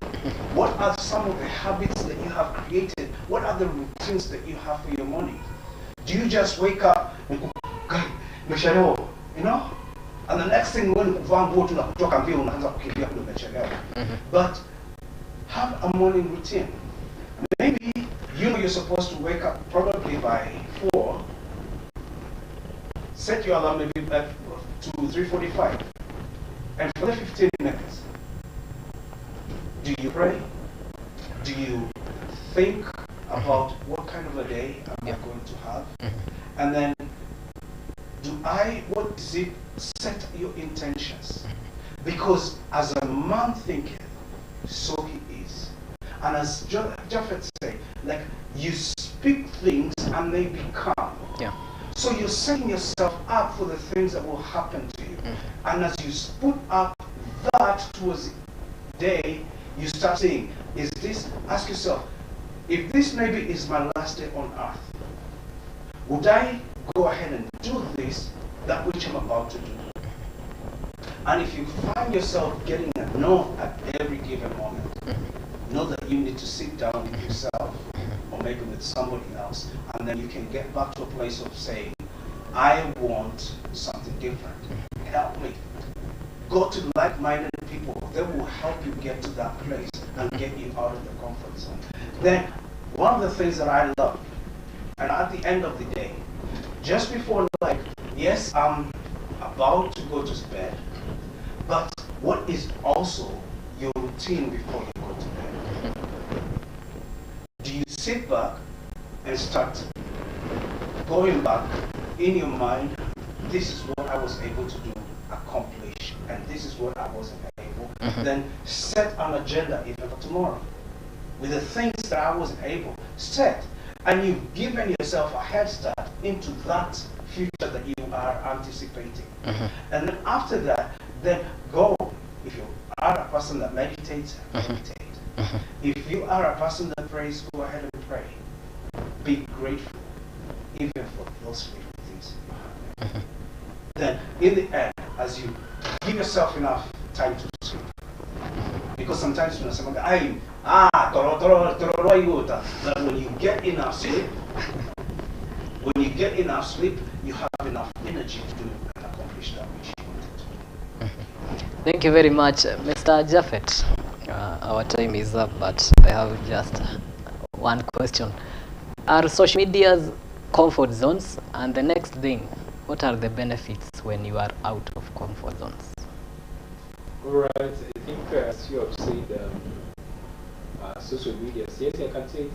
what are some of the habits that you have created? What are the routines that you have for your morning? Do you just wake up and go, "God, you know? And the next thing when but have a morning routine. Maybe you know you're supposed to wake up probably by 4. Set your alarm maybe to 3:45. And for the 15 minutes, do you pray? Do you think about what kind of a day am I going to have? And then what is it? Set your intentions. Because as a man thinketh, so he is. And as Japhet said, like, you speak things and they become. Yeah. So you're setting yourself up for the things that will happen to you. And as you put up that towards the day, you start saying, ask yourself, if this maybe is my last day on earth, would I go ahead and do that which I'm about to do? And if you find yourself getting a no at every given moment, know that you need to sit down with yourself or maybe with somebody else, and then you can get back to a place of saying, I want something different. Help me. Go to like-minded people. They will help you get to that place and get you out of the comfort zone. Then, one of the things that I love, and at the end of the day, just before, like, yes, I'm about to go to bed, but what is also your routine before you go to bed? Do you sit back and start going back in your mind, this is what I was able to do, accomplish, and this is what I wasn't able? Then set an agenda even for tomorrow. With the things that I wasn't able, set. And you've given yourself a head start into that future that you are anticipating. And then after that, then go. If you are a person that meditates, meditate. If you are a person that prays, go ahead and pray. Be grateful, even for those little things you have. Then, in the end, as you give yourself enough time to sleep, because sometimes when someone that when you get enough sleep, you have enough energy to do and accomplish that which you wanted to do. Thank you very much, Mr. Japhet. Our time is up, but I have just one question. Are social media's comfort zones? And the next thing, what are the benefits when you are out of comfort zones? Alright, I think as you have said, social media, yes, I can say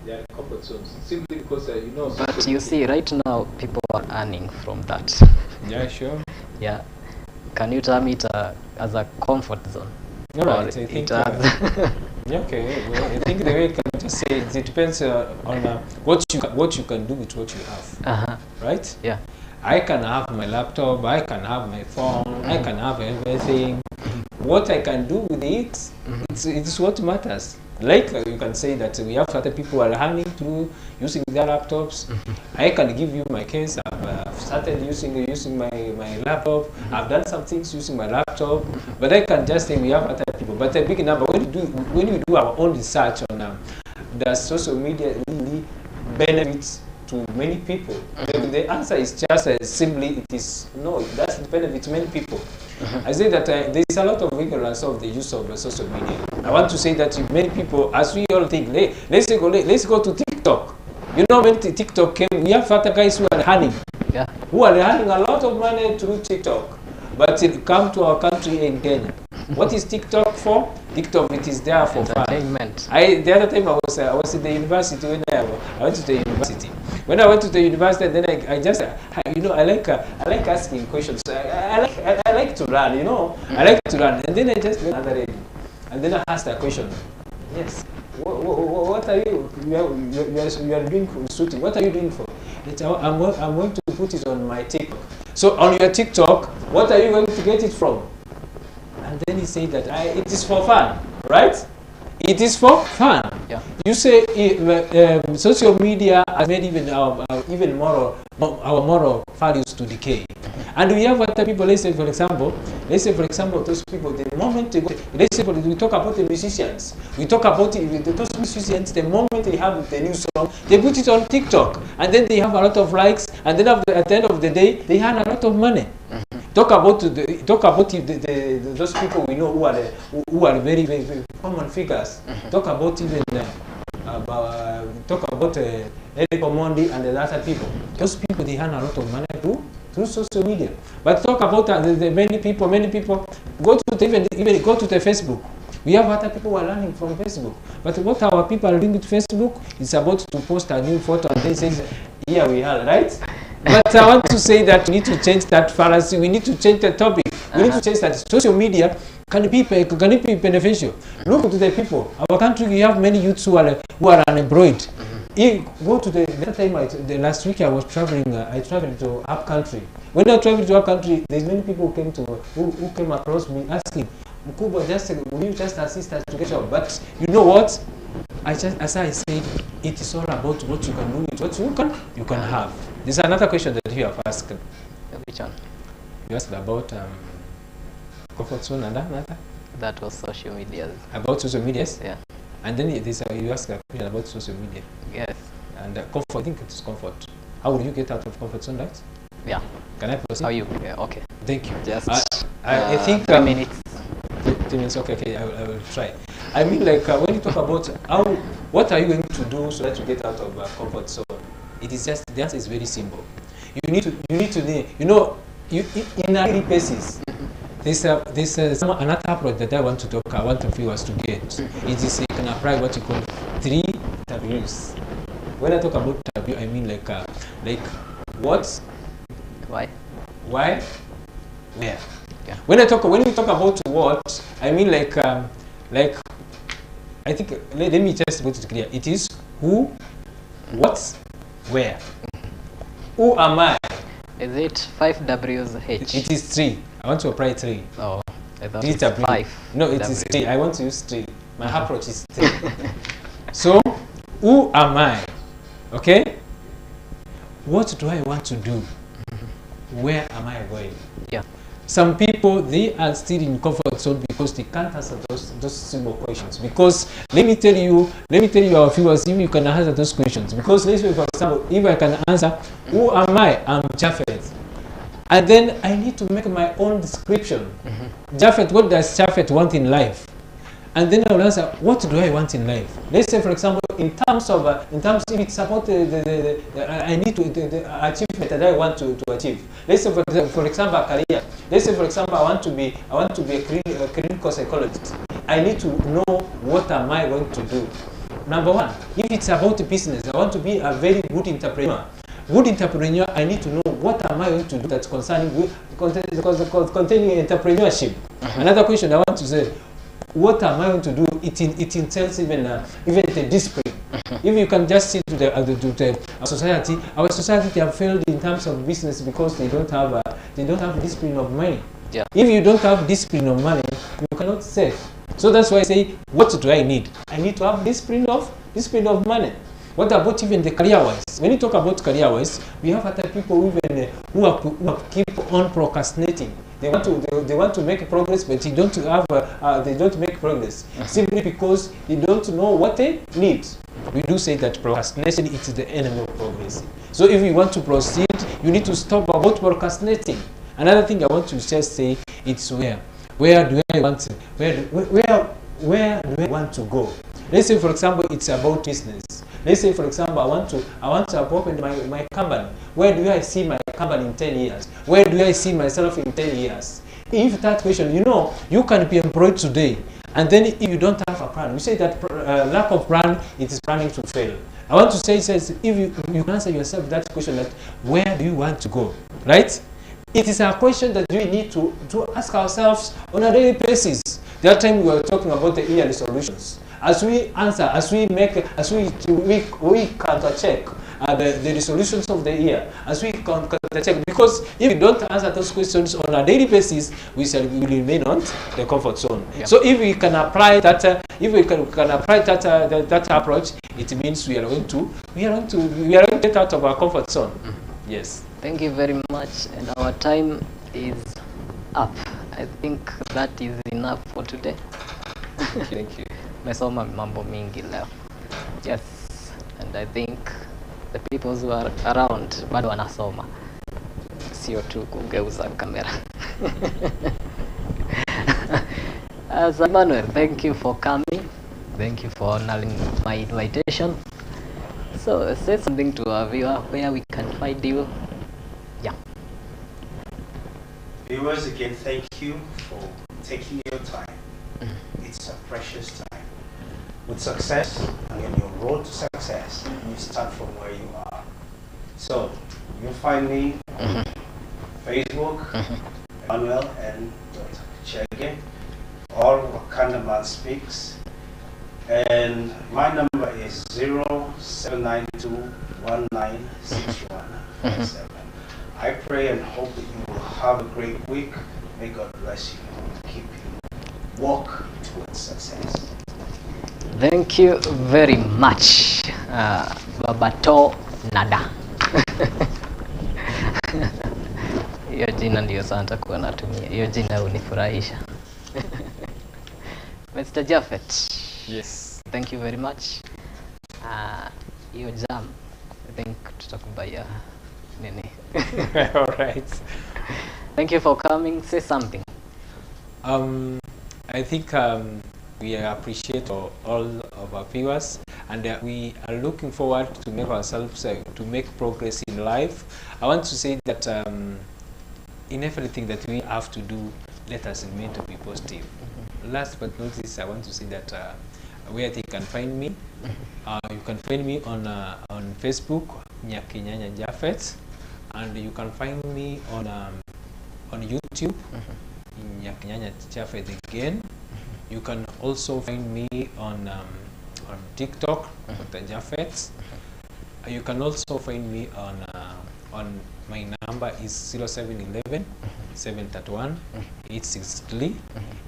they are comfort zones, simply because you know. But you see, right now, people are earning from that. Yeah, sure. Yeah. Can you term it as a comfort zone? Alright, I think. Yeah, okay. Well, I think the way I can just say it depends on what you can do with what you have. Right? Yeah. I can have my laptop, I can have my phone, I can have everything. What I can do with it, it's what matters. Like you can say that we have other people who are earning through using their laptops. I can give you my case. I've started using my laptop. I've done some things using my laptop. But I can just say we have other people. But a big number, when you do our own research on does social media really benefits to many people? The answer is just simply it is no, it doesn't benefit many people. I say that there is a lot of ignorance of the use of social media. I want to say that many people, as we all think, let's go to TikTok. You know, when TikTok came, we have other guys who are earning, who are earning a lot of money through TikTok. But it come to our country in Kenya. What is TikTok for? TikTok, it is there for entertainment. fun. The other time I was in the university when I went to the university. When I went to the university, then I just, you know, I like asking questions. I like to run, you know. I like to run. And then I just went another lady. And then I asked a question. Yes. What are you? You are doing for shooting. What are you doing for? I'm going to put it on my TikTok. So on your TikTok, what are you going to get it from? And then he said that it is for fun, right? It is for fun. Yeah. You say social media has made even our moral values to decay. And we have other people. Let's say for example, those people. The moment they go, let's say we talk about the musicians. We talk about those musicians. The moment they have the new song, they put it on TikTok, and then they have a lot of likes. And then at the end of the day, they earn a lot of money. Talk about those people we know who are very, very, very common figures. Talk about even Eric Omondi and the other people. Those people, they earn a lot of money through social media. But talk about the many people go to even go to the Facebook. We have other people who are learning from Facebook. But what our people are doing with Facebook is about to post a new photo and then says, here we are, right? But I want to say that we need to change that fallacy. We need to change the topic. We need to change that social media can be beneficial. Look to the people. Our country, we have many youths who are unemployed. Go to the last week I was traveling. I traveled to up country. When I traveled to up country, there's many people who came across me asking, Mkubwa, will you just assist us to get job? But you know what? As I said, it is all about what you can do with what you can have. There's another question that you have asked. Which one? You asked about comfort zone and another. That was social media. About social media. Yeah. And then you asked a question about social media. Yes. And comfort. I think it is comfort. How will you get out of comfort zone, right? Yeah. Can I proceed? How you? Yeah. Okay. Thank you. Just. I think 3 minutes. 3 minutes. Okay. I will try. I mean, like when you talk about what are you going to do so that you get out of comfort zone? It is just, the answer is very simple. You need to in a daily basis. There's another approach that I want the viewers to get. It is you can apply what you call 3 W's. When I talk about W, I mean like what, why, where. Yeah. When we talk about what, I mean like I think let me just put it clear. It is who, what, where. Who am I? Is it 5 W's H? It is 3. I want to apply 3. Oh, I thought 3 it's W. 5. No, it is 3. I want to use 3. My approach is 3. So, who am I? Okay? What do I want to do? Where am I going? Yeah. Some people, they are still in comfort zone because they can't answer those simple questions. Because let me tell you our viewers, if you can answer those questions. Because let's say, for example, if I can answer, who am I? I'm JAPHET. And then I need to make my own description. JAPHET, what does JAPHET want in life? And then I will answer, what do I want in life? Let's say, for example, in terms if it's about I need to the achievement that I want to achieve. Let's say, for example, a career. Let's say, for example, I want to be a clinical psychologist. I need to know what am I going to do. Number one, if it's about business, I want to be a very good entrepreneur. I need to know what am I going to do that's containing entrepreneurship. Another question I want to say, what am I going to do? It entails even the discipline. If you can just see to the society, our society have failed in terms of business because they don't have discipline of money. Yeah. If you don't have discipline of money, you cannot save. So that's why I say, what do I need? I need to have discipline of money. What about even the career-wise? When you talk about career-wise, we have other people even who keep on procrastinating. They want to make progress, but they don't make progress simply because they don't know what they need. We do say that procrastination is the enemy of progress. So if you want to proceed, you need to stop about procrastinating. Another thing I want to just say, it's where. Where do I want to go? Let's say, for example, it's about business. Let's say, for example, I want to open my company. Where do I see my company in 10 years? Where do I see myself in 10 years? If that question, you can be employed today, and then if you don't have a plan, we say that lack of plan, it is planning to fail. I want to say, if you can answer yourself that question, that where do you want to go, right? It is a question that we need to ask ourselves on a daily basis. The other time we were talking about the yearly solutions. As we answer, we counter check, the resolutions of the year as we check. Because if we don't answer those questions on a daily basis, we will remain on the comfort zone. Yep. So if we can apply that, that approach, it means we are going to get out of our comfort zone. Yes. Thank you very much, and our time is up. I think that is enough for today. Thank you. Mesoma mambo mingi leo. Yes, and I think the people who are around bado wanasoma, sio tu kugeuza kamera. As Emmanuel, thank you for coming. Thank you for honoring my invitation. So say something to our viewer where we can find you. Yeah. Viewers, again, thank you for taking your time. It's a precious time. With success, and on your road to success, you start from where you are. So, you'll find me on Facebook, Emmanuel and CHEGE, or Wakanda Man Speaks. And my number is 0792196157. I pray and hope that you will have a great week. May God bless you and keep you walk towards success. Thank you very much, Babato Nada. Hiyo jina ndio santa kuwa natumia. Hiyo jina unifurahisha. Mr. Japhet. Yes. Thank you very much. Hiyo jam, I think tutakubaya nini. All right. Thank you for coming. Say something. I think we appreciate all of our viewers, and we are looking forward to make ourselves to make progress in life. I want to say that in everything that we have to do, let us remain to be positive. Last but not least, I want to say that where they can find me, you can find me on Facebook, NYAKINYANYA JAPHET, and you can find me on YouTube, NYAKINYANYA JAPHET again. You can also find me on TikTok, Dr. JAPHET. You can also find me on my number is 0711 731 863.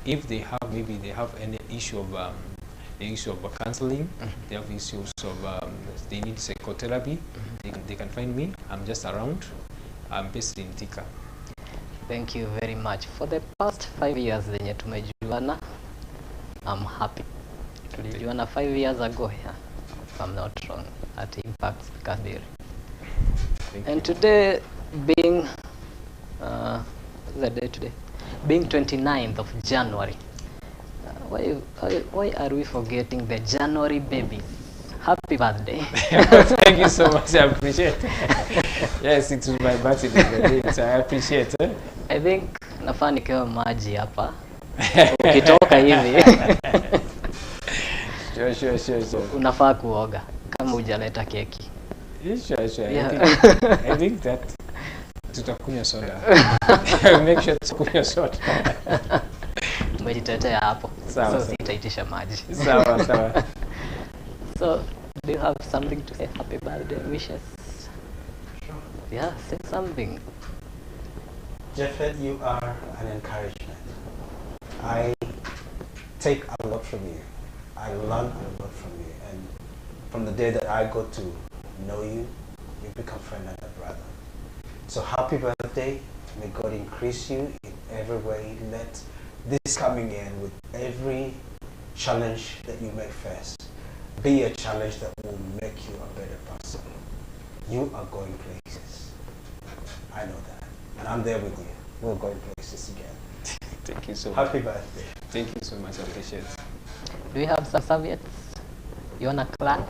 If they have any issue of counseling, they have issues of they need psychotherapy, they can find me. I'm just around. I'm based in Thika. Thank you very much. For the past 5 years zenye tumejuana, I'm happy. Tulijuana 5 years ago, yeah, if I'm not wrong, at Impact Kadiri. And today being the day today being 29th of January, why are we forgetting the January babies? Happy birthday. Thank you so much. I appreciate it. Yes, it was my birthday today, so I appreciate it. I think nafaa nikewa maji hapa. Ukitoka hivi. Sure. Unafaa kuoga kama hujaleta keki. Sure. Yeah. I think that tutakunywa soda. Make sure tutakunywa soda. Umejitetea hapo. Sawa. So sitaitisha maji. Sawa. So, do you have something to say? Happy birthday wishes? Sure. Yeah, say something. Japhet, you are an encouragement. I take a lot from you. I learn a lot from you. And from the day that I got to know you, you become friend and a brother. So happy birthday. May God increase you in every way. Let this coming in with every challenge that you may face be a challenge that will make you a better person. You are going places. I know that. And I'm there with you. We're going places again. Thank you so much. Happy birthday. Thank you so much. I appreciate it. Do you have some serviettes? You wanna clap?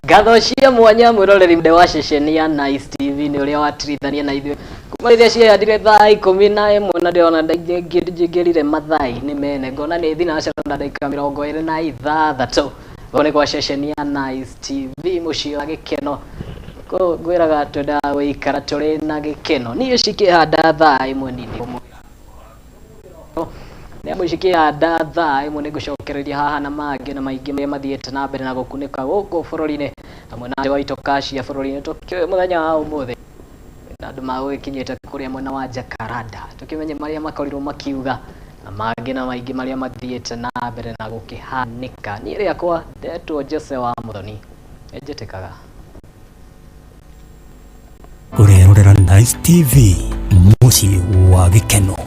Gathocia mwanya mwiroreri mde wa ceceni ya NiceTv ni uria watirithania na ithuĩ kuma rĩrĩa ciathire thaa 11 na ndĩrona ngĩrire mathai nĩ mene ngona nĩ thinacara na ndagĩka 26 gone kwa ceceni ya NiceTv mũciĩ wa gĩkeno ngwĩraga twenda gũikara tũrĩ na gĩkeno niĩ cikĩhanda thaa 1 nini nä må cikä anda thaa ä mwe nä ngå cokereria haha na mangä na maingä marä mathiäte na mbere na gå kunä ka gå kå bå rå ri-inä hamwe na waitå kacia bå rå ri-inä tå kä må thenya wa å må thä na andå magå gä kinyä te kå rä a mwena wa Jakaranda tå kä menye marä a makorirwo makiuga na mangä na maingä marä a mathiäte na mbere na gå kä hanä ka niä rä akwa ndetwo Jose wa Muthoni njä tä kaga urerorera NiceTv muciĩ wa gĩkeno.